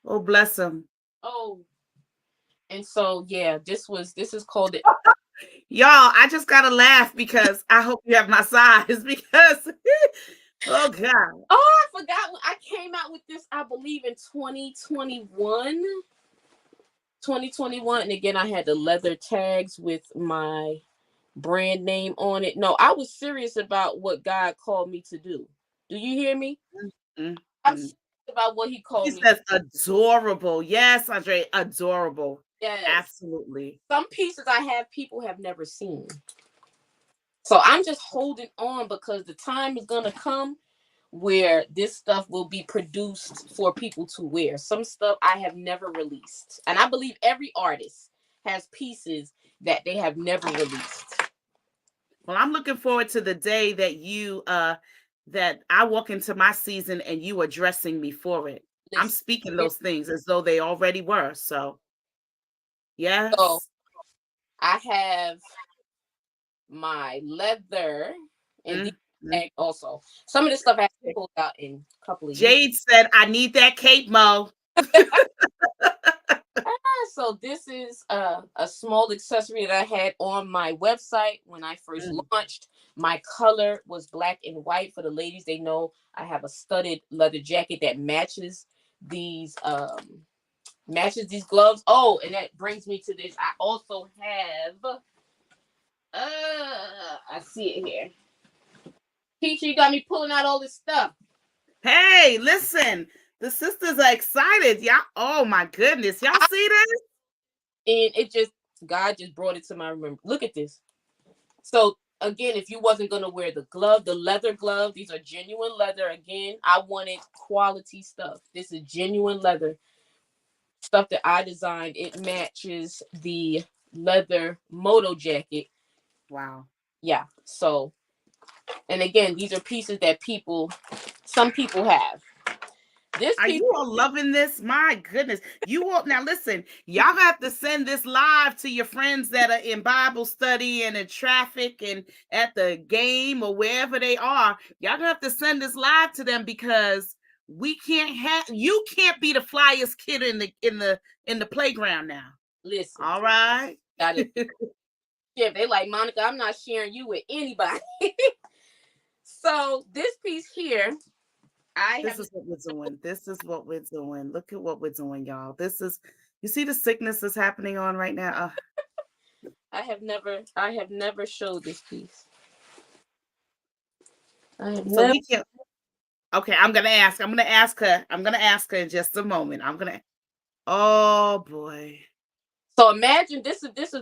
Oh, bless him. Oh, and so yeah, this is called it. Y'all, I just gotta laugh because I hope you have my size because oh god. Oh, I forgot when I came out with this. I believe in 2021. 2021, and again, I had the leather tags with my brand name on it. No, I was serious about what God called me to do. Do you hear me? Mm, I'm mm. serious about what He He called me. says adorable. Yes, Andre, adorable. Yes. Absolutely. Some pieces I have people have never seen. So I'm just holding on because the time is gonna come where this stuff will be produced for people to wear. Some stuff I have never released. And I believe every artist has pieces that they have never released. Well, I'm looking forward to the day that you that I walk into my season and you are dressing me for it. I'm Listen, speaking those things as though they already were. So, so yes. I have my leather and these Mm, mm. tags also. Some of this stuff I have to pull out in a couple of years. Jade said, I need that cape, Mo. So this is a small accessory that I had on my website when I first Mm. launched. My color was black and white. For the ladies, they know I have a studded leather jacket that matches these gloves. Oh, and that brings me to this. I also have I see it here. Teacher, you got me pulling out all this stuff. Hey, listen, the sisters are excited. Y'all, oh my goodness. Y'all see this? And it just God just brought it to my remembrance. Look at this. So again, if you wasn't gonna wear the glove, the leather glove, these are genuine leather. Again, I wanted quality stuff. This is genuine leather stuff that I designed. It matches the leather moto jacket. Wow. Yeah. So, and again, these are pieces that some people have. This Are piece, you all loving this? My goodness. You all now listen, y'all have to send this live to your friends that are in Bible study and in traffic and at the game or wherever they are. Y'all gonna have to send this live to them because you can't be the flyest kid in the playground now. listen, All right. got it. Yeah, they like, Monica, I'm not sharing you with anybody. So this piece here, I This have is what we're doing. This is what we're doing. Look at what we're doing, y'all. You see the sickness that's happening on right now. I have never showed this piece. I have So never. we can't. Okay, I'm gonna ask. I'm gonna ask her. I'm gonna ask her in just a moment. Oh boy. So imagine this is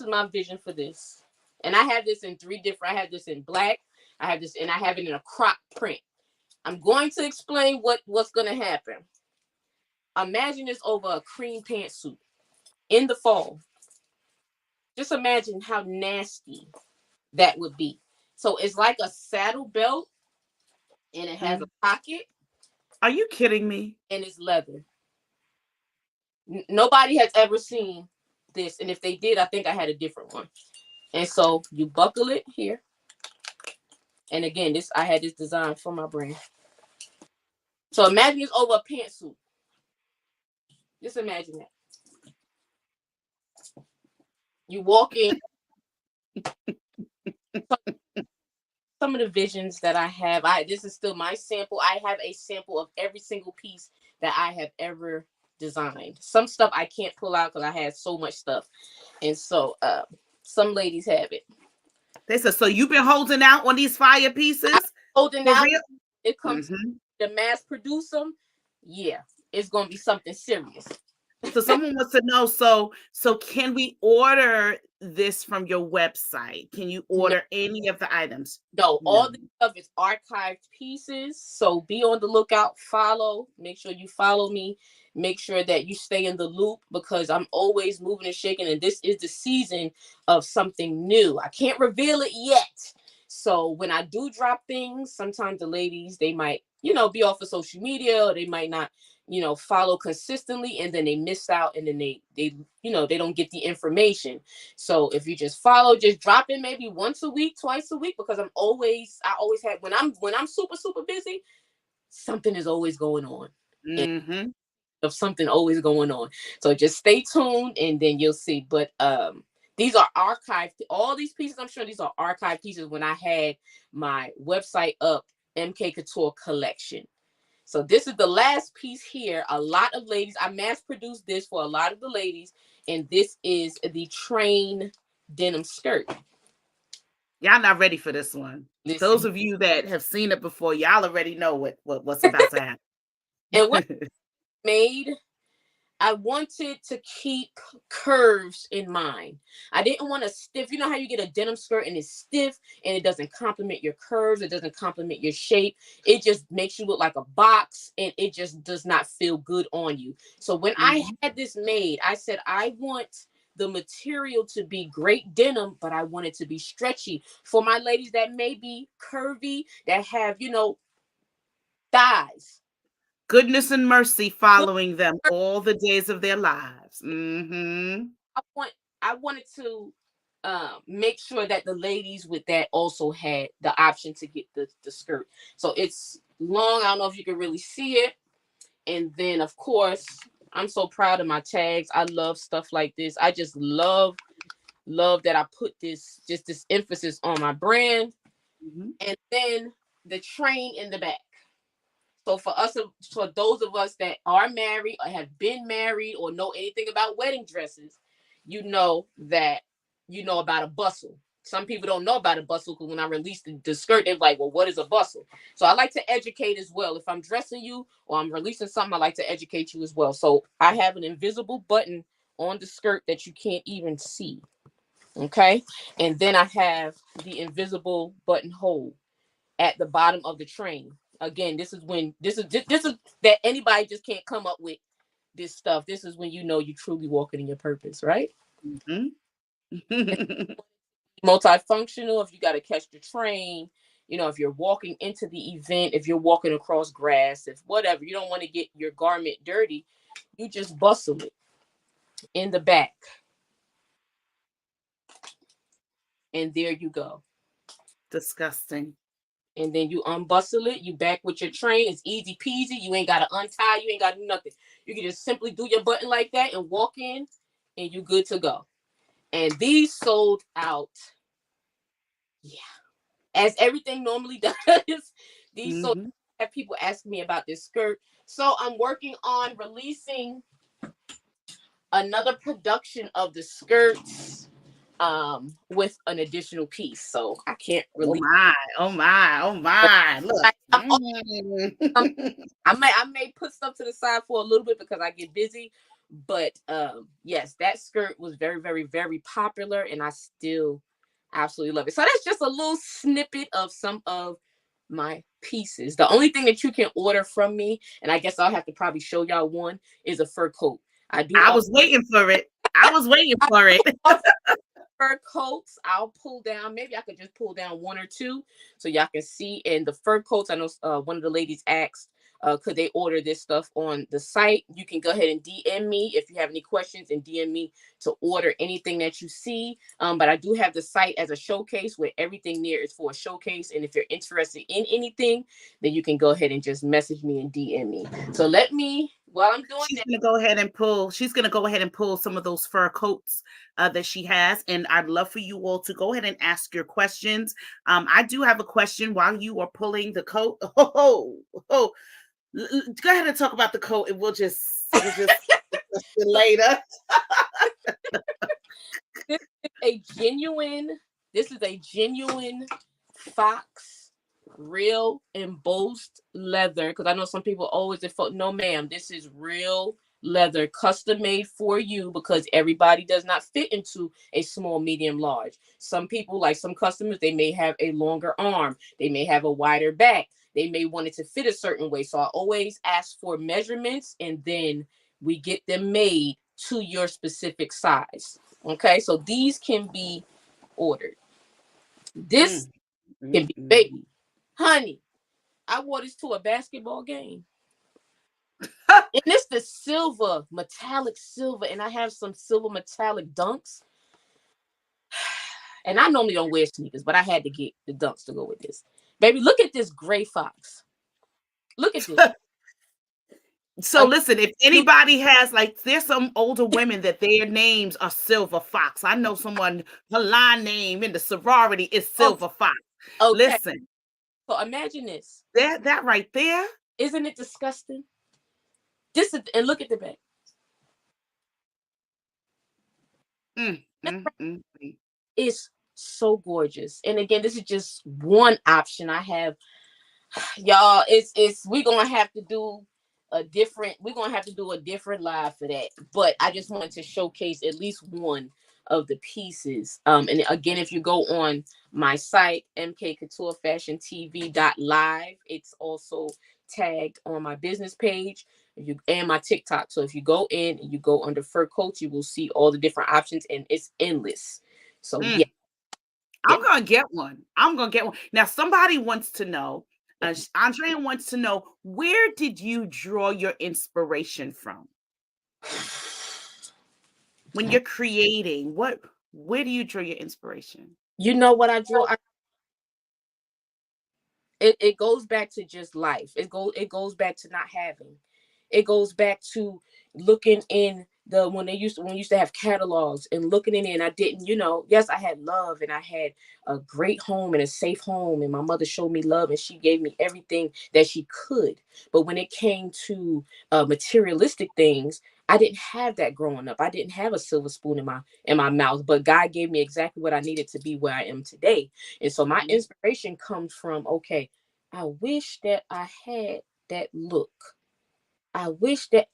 my vision for this, and I have this in three different. I have this in black. I have this, and I have it in a crop print. I'm going to explain what's going to happen. Imagine this over a cream pantsuit in the fall. Just imagine how nasty that would be. So it's like a saddle belt, and it has a Mm. pocket, Are you kidding me? and it's leather. Nobody has ever seen this, and if they did, I think I had a different one. And so you buckle it here, and again, this I had this design for my brand. So imagine it's over a pantsuit. Just imagine that. You walk in. Some of the visions that I have, this is still my sample. I have a sample of every single piece that I have ever designed. Some stuff I can't pull out because I had so much stuff, and so some ladies have it. They said, so you've been holding out on these fire I'm pieces holding for out. real? It comes Hmm. to mass produce them. Yeah, it's gonna be something serious. So someone wants to know. So can we order this from your website? Can you No, order any of the items? no, No. all this stuff is archived pieces. So be on the lookout. Follow. Make sure you follow me. Make sure that you stay in the loop because I'm always moving and shaking. And this is the season of something new. I can't reveal it yet. So when I do drop things, sometimes the ladies, they might, be off of social media, or they might not, follow consistently, and then they miss out, and then they don't get the information. So if you just follow, just drop in maybe once a week, twice a week, because I always have, when I'm super, super busy, something is always going on. And Mm-hmm. of something always going on. So just stay tuned and then you'll see. But these are archived, all these pieces, I'm sure these are archived pieces when I had my website up, MsKingCouture collection. So this is the last piece here. A lot of ladies, I mass produced this for a lot of the ladies, and this is the train denim skirt. Y'all not ready for this one. Those Listen, of you that have seen it before, y'all already know what's about to and what happen. made I wanted to keep curves in mind. I didn't want a stiff. You know how you get a denim skirt and it's stiff and it doesn't complement your curves, it doesn't complement your shape. It just makes you look like a box and it just does not feel good on you. So when I Mhm. had this made, I said I want the material to be great denim, but I want it to be stretchy for my ladies that may be curvy, that have, thighs. Goodness and mercy following them all the days of their lives. Mm-hmm. I want I wanted to make sure that the ladies with that also had the option to get the skirt. So it's long. I don't know if you can really see it. And then of course, I'm so proud of my tags. I love stuff like this. I just love that I put this emphasis on my brand. Mm-hmm. And then the train in the back. So for those of us that are married or have been married or know anything about wedding dresses, you know that about a bustle. Some people don't know about a bustle because when I released the skirt, they're like, well, what is a bustle? So I like to educate as well. If I'm dressing you or I'm releasing something, I like to educate you as well. So I have an invisible button on the skirt that you can't even see. Okay. And then I have the invisible buttonhole at the bottom of the train. Again, this is that anybody just can't come up with this stuff. This is when you know you truly walking in your purpose, right? Mhm. Multifunctional. If you got to catch the train, if you're walking into the event, if you're walking across grass, if whatever, you don't want to get your garment dirty, you just bustle it in the back, and there you go. Disgusting. And then you unbustle it, you back with your train. It's easy peasy. You ain't gotta untie, you ain't gotta do nothing. You can just simply do your button like that and walk in, and you good to go. And these sold out, yeah, as everything normally does. These sold. Mhm. Have people asking me about this skirt. So I'm working on releasing another production of the skirts with an additional piece. So I can't Oh release. my, oh my, oh But my. Look. I'm I may put stuff to the side for a little bit because I get busy. But yes, that skirt was very, very, very popular, and I still absolutely love it. So that's just a little snippet of some of my pieces. The only thing that you can order from me, and I guess I'll have to probably show y'all one, is a fur coat. I do I was waiting for it. I was waiting for it. offer fur coats. I'll pull down. Maybe I could just pull down one or two so y'all can see. And the fur coats, I know one of the ladies asked, could they order this stuff on the site? You can go ahead and DM me if you have any questions and DM me to order anything that you see. But I do have the site as a showcase where everything there is for a showcase. And if you're interested in anything, then you can go ahead and just message me and DM me. So let me, while I'm doing She's that. gonna go ahead and pull. She's gonna go ahead and pull some of those fur coats that she has, and I'd love for you all to go ahead and ask your questions. I do have a question while you are pulling the coat. Oh, go ahead and talk about the coat, and we'll just discuss it later. This is a genuine, this is a genuine fox, real embossed leather. Because I know some people always default, no, ma'am, this is real leather, custom made for you because everybody does not fit into a small, medium, large. Some people, like some customers, they may have a longer arm, they may have a wider back, they may want it to fit a certain way. So I always ask for measurements and then we get them made to your specific size. Okay, so these can be ordered. This Mm, mm, can be, mm. baby, honey. I wore this to a basketball game, and it's the silver, metallic silver, and I have some silver metallic dunks. And I normally don't wear sneakers, but I had to get the dunks to go with this. Baby, look at this gray fox. Look at this. So Again, listen, if you anybody has like, there's some older women that their names are Silver Fox. I know someone, her line name in the sorority is okay? Silver Fox. Okay. Listen, So imagine this. that right there. Isn't it disgusting? This is, and look at the back. Mm, mm, mm, mm. It's so gorgeous. And again, this is just one option I have. Y'all, it's we gonna have to do a different live for that. But I just wanted to showcase at least one of the pieces. And again, if you go on my site, mkcouturefashiontv.live, it's also tagged on my business page. If you and my TikTok. So if you go in and you go under fur coats, you will see all the different options and it's endless. So yeah, Mm. yeah. I'm gonna get one. I'm gonna get one. Now, somebody wants to know, Andrea wants to know, where did you draw your inspiration from when you're creating? Where do you draw your inspiration? You know what I draw? It goes back to just life. It goes back to not having. It goes back to looking in the when we used to have catalogs and looking in it, and I didn't, yes, I had love and I had a great home and a safe home, and my mother showed me love and she gave me everything that she could. But when it came to materialistic things, I didn't have that growing up. I didn't have a silver spoon in my mouth, but God gave me exactly what I needed to be where I am today. And so my Mhm. inspiration comes from, okay, I wish that I had that look. I wish that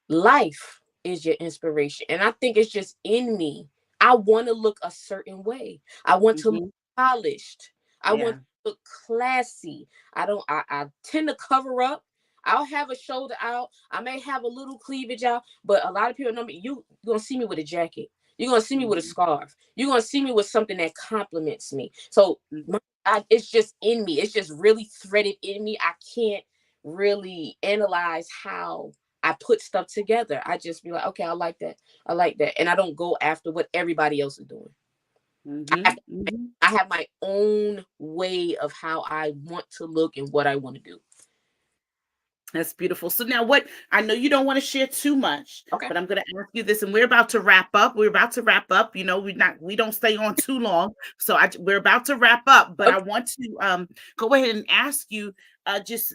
life is your inspiration. And I think it's just in me. I want to look a certain way. I want to look Mhm. polished. I want Yeah. to look classy. I tend to cover up. I'll have a shoulder out. I may have a little cleavage out, but a lot of people know me. You're gonna see me with a jacket. You're gonna see me with a Mhm. scarf. You're gonna see me with something that compliments me. So Mhm. it's just in me. It's just really threaded in me. I can't really analyze how I put stuff together. I just be like, okay, I like that. I like that. And I don't go after what everybody else is doing. I have, Mhm. Mhm. I have my own way of how I want to look and what I want to do. That's beautiful. So now what, I know you don't want to share too much, Okay. but I'm going to ask you this, and we're about to wrap up. We're about to wrap up. You know, we don't stay on too long. So we're about to wrap up, but I Okay. want to go ahead and ask you just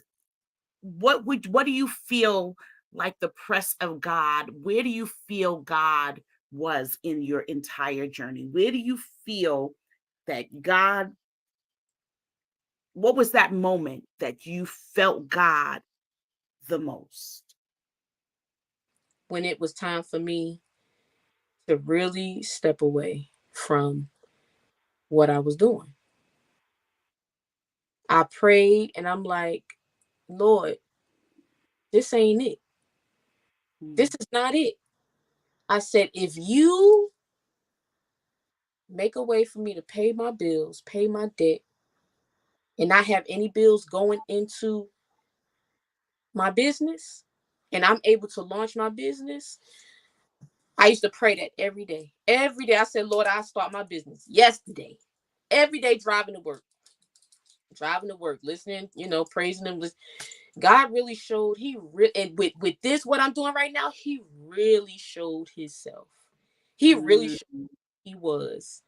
what do you feel like the press of God? Where do you feel God was in your entire journey? Where do you feel that God, what was that moment that you felt God the most? When it was time for me to really step away from what I was doing, I prayed and I'm like, Lord, this ain't it. This Mm, is not it. I said, if you make a way for me to pay my bills, pay my debt, and not have any bills going into my business, and I'm able to launch my business, I used to pray that every day. Every day I said, Lord, I start my business yesterday. Every day driving to work, listening, praising him. God really showed and with this, what I'm doing right now, he really showed himself. He really mm, showed he was.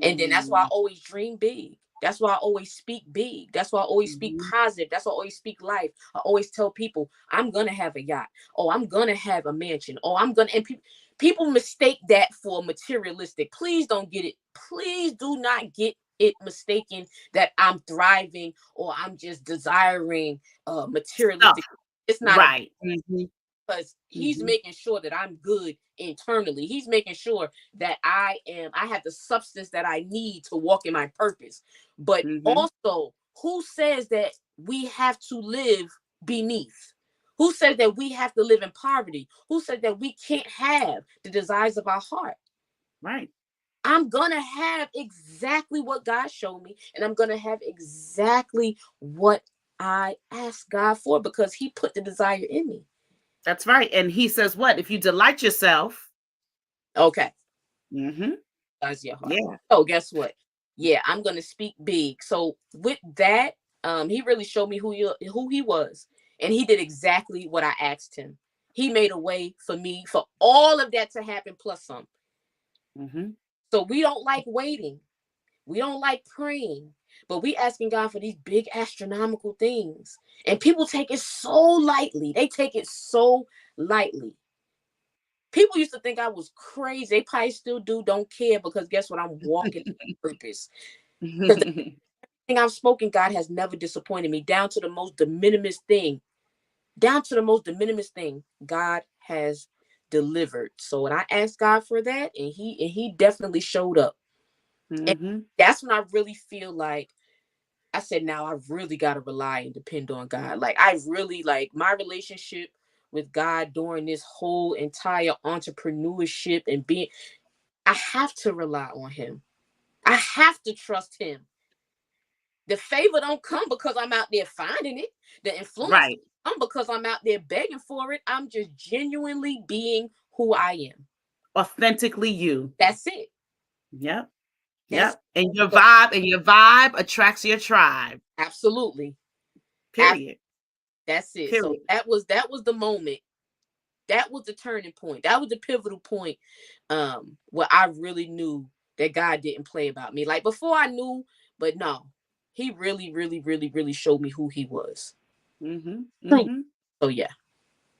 And then that's why I mm, always dream big. That's why I always speak big. That's why I always speak mhm. positive. That's why I always speak life. I always tell people, I'm gonna have a yacht. Oh, I'm gonna have a mansion. Oh, I'm gonna and people mistake that for materialistic. Please don't get it. Please do not get it mistaken that I'm thriving or I'm just desiring Stuff. materialistic. It's not about, Right. Mhm, because he's mhm, making sure that I'm good internally. He's making sure that I have the substance that I need to walk in my purpose. But mhm. also, who says that we have to live beneath? Who says that we have to live in poverty? Who said that we can't have the desires of our heart? Right. I'm gonna have exactly what God showed me, and I'm gonna have exactly what I asked God for because He put the desire in me. That's right. And he says what? If you delight yourself, Okay. mhm, Does your heart. yeah. Oh, guess what? Yeah, I'm gonna speak big. So with that, he really showed me who he was, and he did exactly what I asked him. He made a way for me for all of that to happen plus some. Mhm. So we don't like waiting. We don't like praying, but we asking God for these big astronomical things, and people take it so lightly. They take it so lightly. People used to think I was crazy. They probably still do, don't care because guess what? I'm walking in purpose. Because the thing I've spoken, God has never disappointed me, down to the most de minimis thing. Down to the most de minimis thing, God has delivered. So when I asked God for that, and he definitely showed up. And Mhm. that's when I really feel like I said, now I really gotta rely and depend on God. Like I really like my relationship with God during this whole entire entrepreneurship and being I have to rely on him. I have to trust him. The favor don't come because I'm out there finding it. The influence Right. don't come because I'm out there begging for it. I'm just genuinely being who I am. Authentically you. That's it. Yep. That's Yep. so And your vibe attracts your tribe. absolutely. Ab- Period. That's it. So Period. that was the moment. That was the turning point. That was the pivotal point. Where I really knew that God didn't play about me. Like before I knew, but no, he really, really, really, really showed me who he was. Mhm. True. Mhm. So yeah.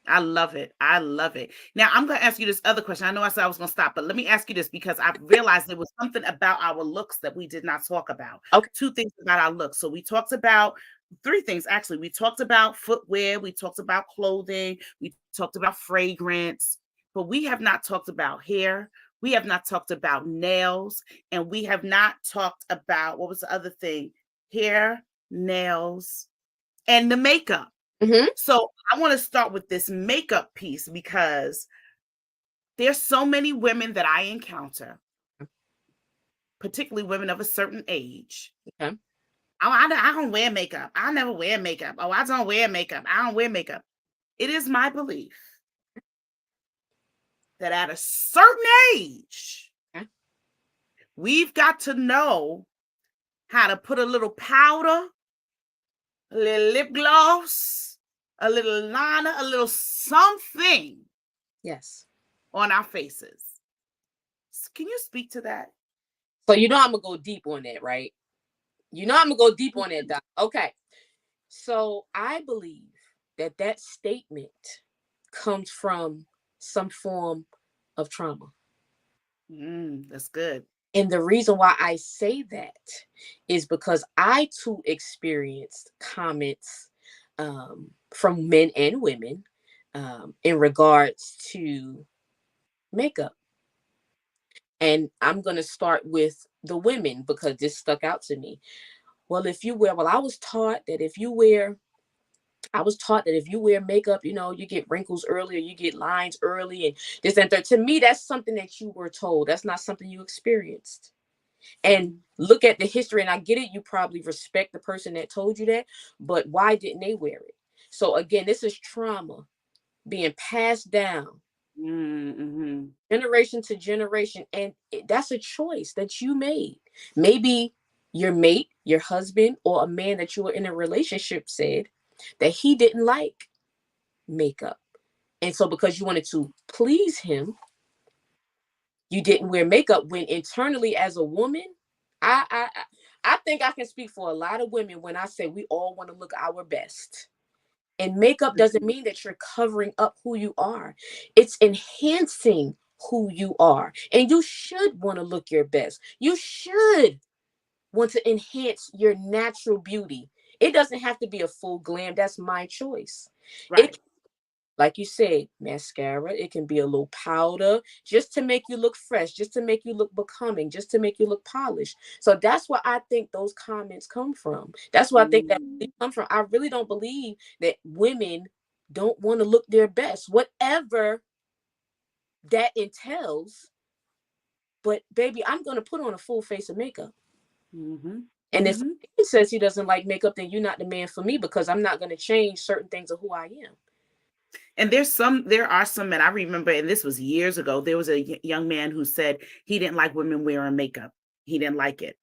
I love it. I love it. Now I'm going to ask you this other question. I know I said I was going to stop, but let me ask you this because I've realized there was something about our looks that we did not talk about. Okay. Two things about our looks. So we talked about three things actually. We talked about footwear, we talked about clothing, we talked about fragrance, but we have not talked about hair. We have not talked about nails, and we have not talked about, what was the other thing? Hair, nails, and the makeup. Mm-hmm. So I want to start with this makeup piece because there's so many women that I encounter, particularly women of a certain age. Okay. Oh, I don't wear makeup. I never wear makeup. Oh, I don't wear makeup. I don't wear makeup. It is my belief that at a certain age, Okay. we've got to know how to put a little powder, a little lip gloss, a little liner, a little something Yes. on our faces. Can you speak to that? So I'm gonna go deep on that, right? I'm gonna go deep on that, Doc. Okay. So I believe that statement comes from some form of trauma. That's good. And the reason why I say that is because I too experienced comments from men and women in regards to makeup. And I'm going to start with the women because this stuck out to me. Well, I was taught that if you wear makeup, you get wrinkles early or you get lines early and this and that. To me, that's something that you were told. That's not something you experienced. And look at the history, and I get it, you probably respect the person that told you that, but why didn't they wear it? So again, this is trauma being passed down Mm-hmm. generation to generation, and that's a choice that you made. Maybe your mate, your husband, or a man that you were in a relationship said that he didn't like makeup, and so because you wanted to please him, you didn't wear makeup. When internally, as a woman, I I I think I can speak for a lot of women when I say we all want to look our best. And makeup doesn't mean that you're covering up who you are. It's enhancing who you are. And you should want to look your best. You should want to enhance your natural beauty. It doesn't have to be a full glam. That's my choice. It, Right. like you said, mascara, it can be a little powder just to make you look fresh, just to make you look becoming, just to make you look polished. So that's where I think those comments come from. That's where I think that Mm-hmm. really come from. I really don't believe that women don't want to look their best, whatever that entails. But baby, I'm going to put on a full face of makeup. Mm-hmm. And if Mm-hmm. he says he doesn't like makeup, then you're not the man for me because I'm not going to change certain things of who I am. And there are some men I remember, and this was years ago. There was a young man who said he didn't like women wearing makeup. He didn't like it.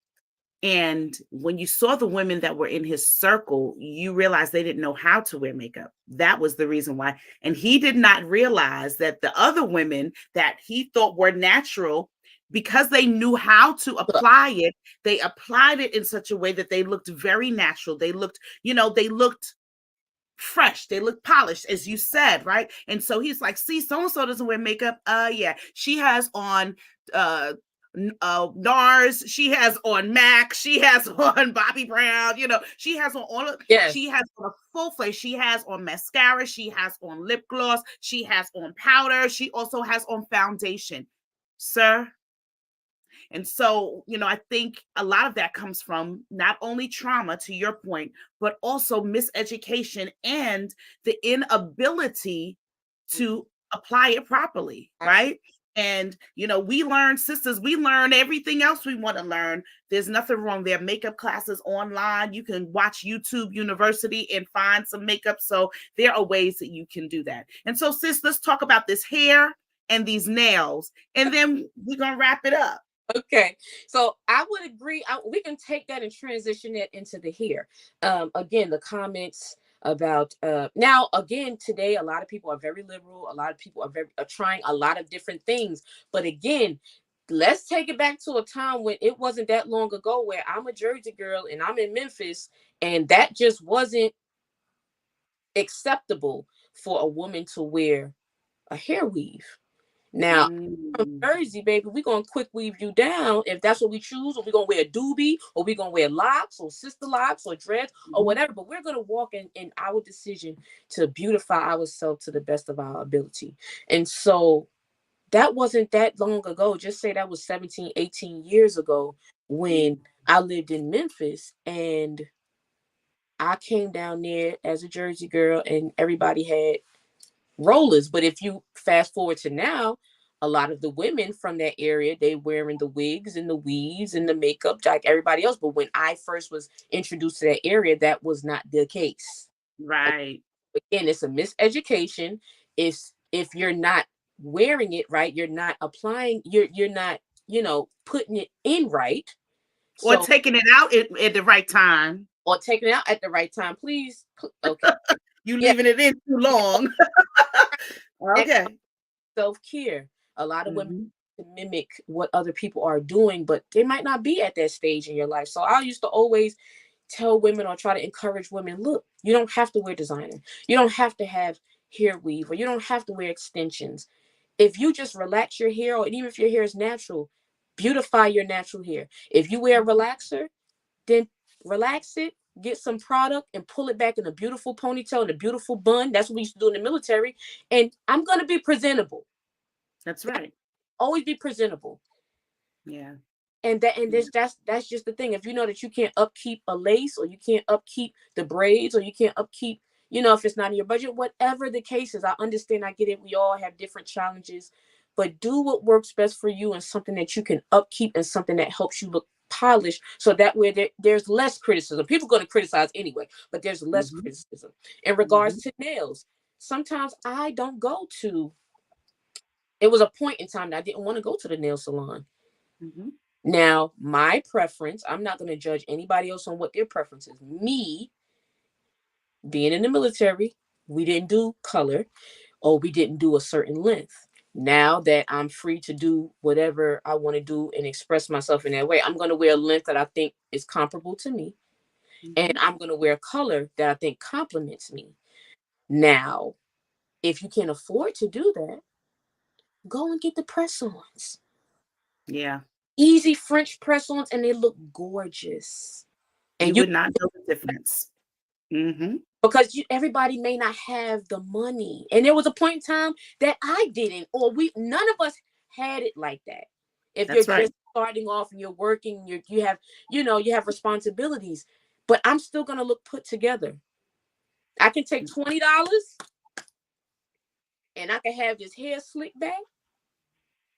And when you saw the women that were in his circle, you realized they didn't know how to wear makeup. That was the reason why. And he did not realize that the other women that he thought were natural, because they knew how to Look, apply it, they applied it in such a way that they looked very natural. They looked fresh, they look polished, as you said, right? And so he's like, see, so and so doesn't wear makeup. Yeah, she has on uh NARS, she has on MAC, she has on Bobby Brown, she has on all of, yes. she has on a full face, she has on mascara, she has on lip gloss, she has on powder, she also has on foundation, sir. And so, I think a lot of that comes from not only trauma, to your point, but also miseducation and the inability to apply it properly, Absolutely. right? And, sisters, we learn everything else we want to learn. There's nothing wrong. There are makeup classes online. You can watch YouTube University and find some makeup. So there are ways that you can do that. And so, sis, let's talk about this hair and these nails, and then we're going to wrap it up. Okay, so I would agree. We can take that and transition that into the here. Again, the comments about now again today, a lot of people are very liberal. A lot of people are trying a lot of different things. But again, let's take it back to a time when it wasn't that long ago, where I'm a Jersey girl and I'm in Memphis, and that just wasn't acceptable for a woman to wear a hair weave. Now, from Mm. Jersey, baby, we're gonna quick weave you down if that's what we choose, or we're gonna wear a doobie, or we're gonna wear locks, or sister locks, or dreads, or Mhm. whatever. But we're gonna walk in our decision to beautify ourselves to the best of our ability. And so that wasn't that long ago. Just say that was 17, 18 years ago when I lived in Memphis, and I came down there as a Jersey girl and everybody had rollers. But if you fast forward to now, a lot of the women from that area, they wearing the wigs and the weaves and the makeup like everybody else. But when I first was introduced to that area, that was not the case. Right. Again, it's a miseducation. If you're not wearing it right, you're not applying, you're not, putting it in right. Or So, taking it out at the right time. or taking it out at the right time, please. Okay. You Yeah. leaving it in too Yeah. long. Okay. Self-care. A lot of women Hmm. mimic what other people are doing, but they might not be at that stage in your life. So I used to always tell women or try to encourage women, look, you don't have to wear designer. You don't have to have hair weave, or you don't have to wear extensions. If you just relax your hair, or even if your hair is natural, beautify your natural hair. If you wear a relaxer, then relax it, get some product and pull it back in a beautiful ponytail and a beautiful bun. That's what we used to do in the military. And I'm going to be presentable. That's right. Always be presentable. Yeah. And Yeah. that's just the thing. If you know that you can't upkeep a lace, or you can't upkeep the braids, or you can't upkeep, if it's not in your budget, whatever the case is, I understand, I get it. We all have different challenges, but do what works best for you, and something that you can upkeep, and something that helps you look polished, so that way there's less criticism. People are going to criticize anyway, but there's less Hmm. criticism. In Hmm. regards to nails, sometimes I don't go to, it was a point in time that I didn't want to go to the nail salon. Hmm. Now, my preference, I'm not going to judge anybody else on what their preference is. Me, being in the military, we didn't do color, or we didn't do a certain length. Now that I'm free to do whatever I want to do and express myself in that way, I'm going to wear a length that I think is comparable to me. And Hmm. I'm going to wear a color that I think complements me. Now, if you can afford to do that, go and get the press ons. Yeah. Easy French press ons, and they look gorgeous. You And you, would not know the difference. Hmm. because everybody may not have the money, and there was a point in time that I didn't, or we none of us had it like that. If you're That's right. just starting off and you're working, you have responsibilities, but I'm still going to look put together. I can take $20 and I can have this hair slick back,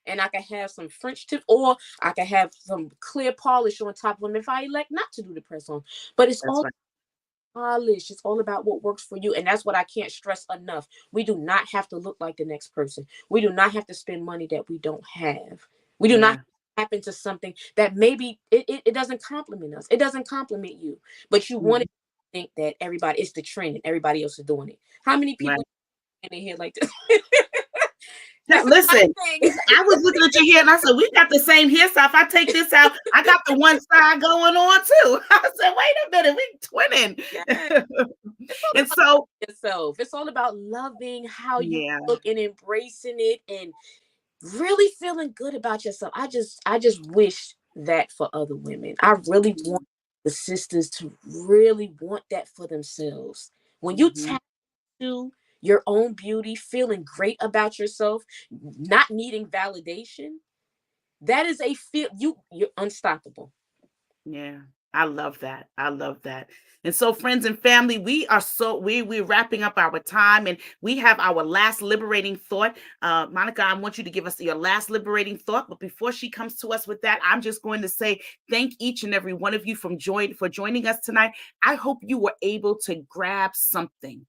and I can have some French tip, or I can have some clear polish on top of them if I elect not to do the press on. But it's That's all right. polish. It's all about what works for you. And that's what I can't stress enough. We do not have to look like the next person. We do not have to spend money that we don't have. We do not Yeah. tap into something that maybe it doesn't compliment us. It doesn't compliment you. But you want Hmm. to think that everybody, it's the trend and everybody else is doing it. How many Right. people in their head like this? Now, This is my listen, thing. I was looking at your hair and I said, we got the same hairstyle. If I take this out, I got the one side going on too. I said, wait a minute, we Yes. twinning. It's all And about so, yourself. It's all about loving how you yeah. look and embracing it, and really feeling good about yourself. I just wish that for other women. I really want the sisters to really want that for themselves. When you Hmm. tap to your own beauty, feeling great about yourself, not needing validation, that is a feel you're unstoppable. Yeah, I love that. I love that. And so, friends and family, we're wrapping up our time, and we have our last liberating thought. Monica, I want you to give us your last liberating thought. But before she comes to us with that, I'm just going to say thank each and every one of you for joining us tonight. I hope you were able to grab something.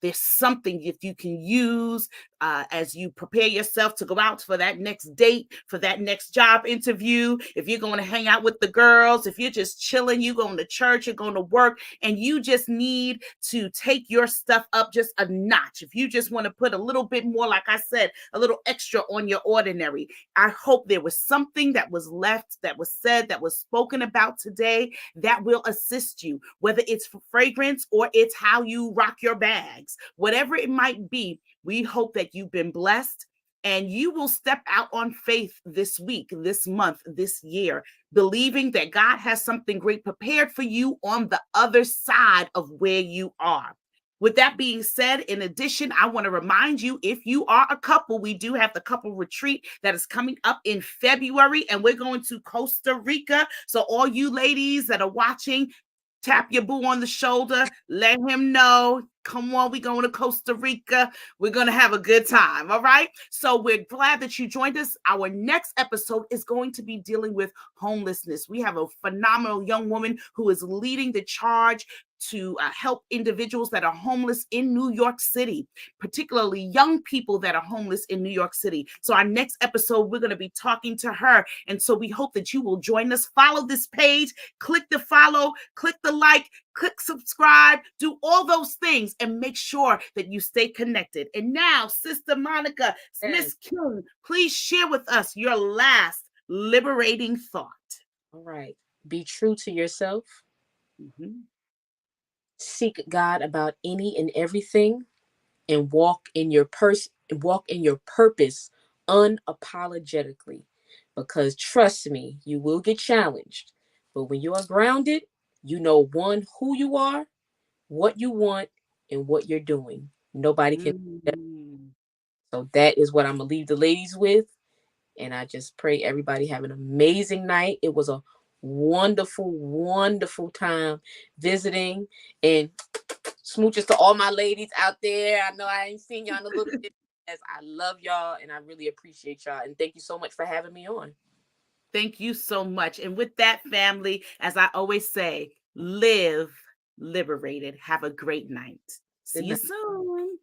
There's something if you can use as you prepare yourself to go out for that next date, for that next job interview. If you're going to hang out with the girls, if you're just chilling, you're going to church, you're going to work, and you just need to take your stuff up just a notch. If you just want to put a little bit more, like I said, a little extra on your ordinary, I hope there was something that was left, that was said, that was spoken about today that will assist you, whether it's for fragrance or it's how you rock your bags, whatever it might be. We hope that you've been blessed and you will step out on faith this week, this month, this year, believing that God has something great prepared for you on the other side of where you are. With that being said, in addition, I want to remind you, if you are a couple, we do have the couple retreat that is coming up in February, and we're going to Costa Rica. So all you ladies that are watching, tap your boo on the shoulder, let him know. Come on, we're going to Costa Rica. We're going to have a good time. All right. So we're glad that you joined us. Our next episode is going to be dealing with homelessness. We have a phenomenal young woman who is leading the charge to help individuals that are homeless in New York City, particularly young people that are homeless in New York City. So our next episode, we're going to be talking to her. And so we hope that you will join us. Follow this page, click the follow, click the like, click subscribe, do all those things, and make sure that you stay connected. And now, Sister Monica, Miss King, please share with us your last liberating thought. All right. Be true to yourself. Mm-hmm. Seek God about any and everything, and walk in your purpose unapologetically. Because trust me, you will get challenged. But when you are grounded, you know one, who you are, what you want, and what you're doing. Nobody can. Mm-hmm. So that is what I'm gonna leave the ladies with. And I just pray everybody have an amazing night. It was a wonderful, wonderful time visiting. And smooches to all my ladies out there. I know I ain't seen y'all in a little bit. As I love y'all and I really appreciate y'all. And thank you so much for having me on. Thank you so much. And with that, family, as I always say, live liberated. Have a great night. See Good you night. soon.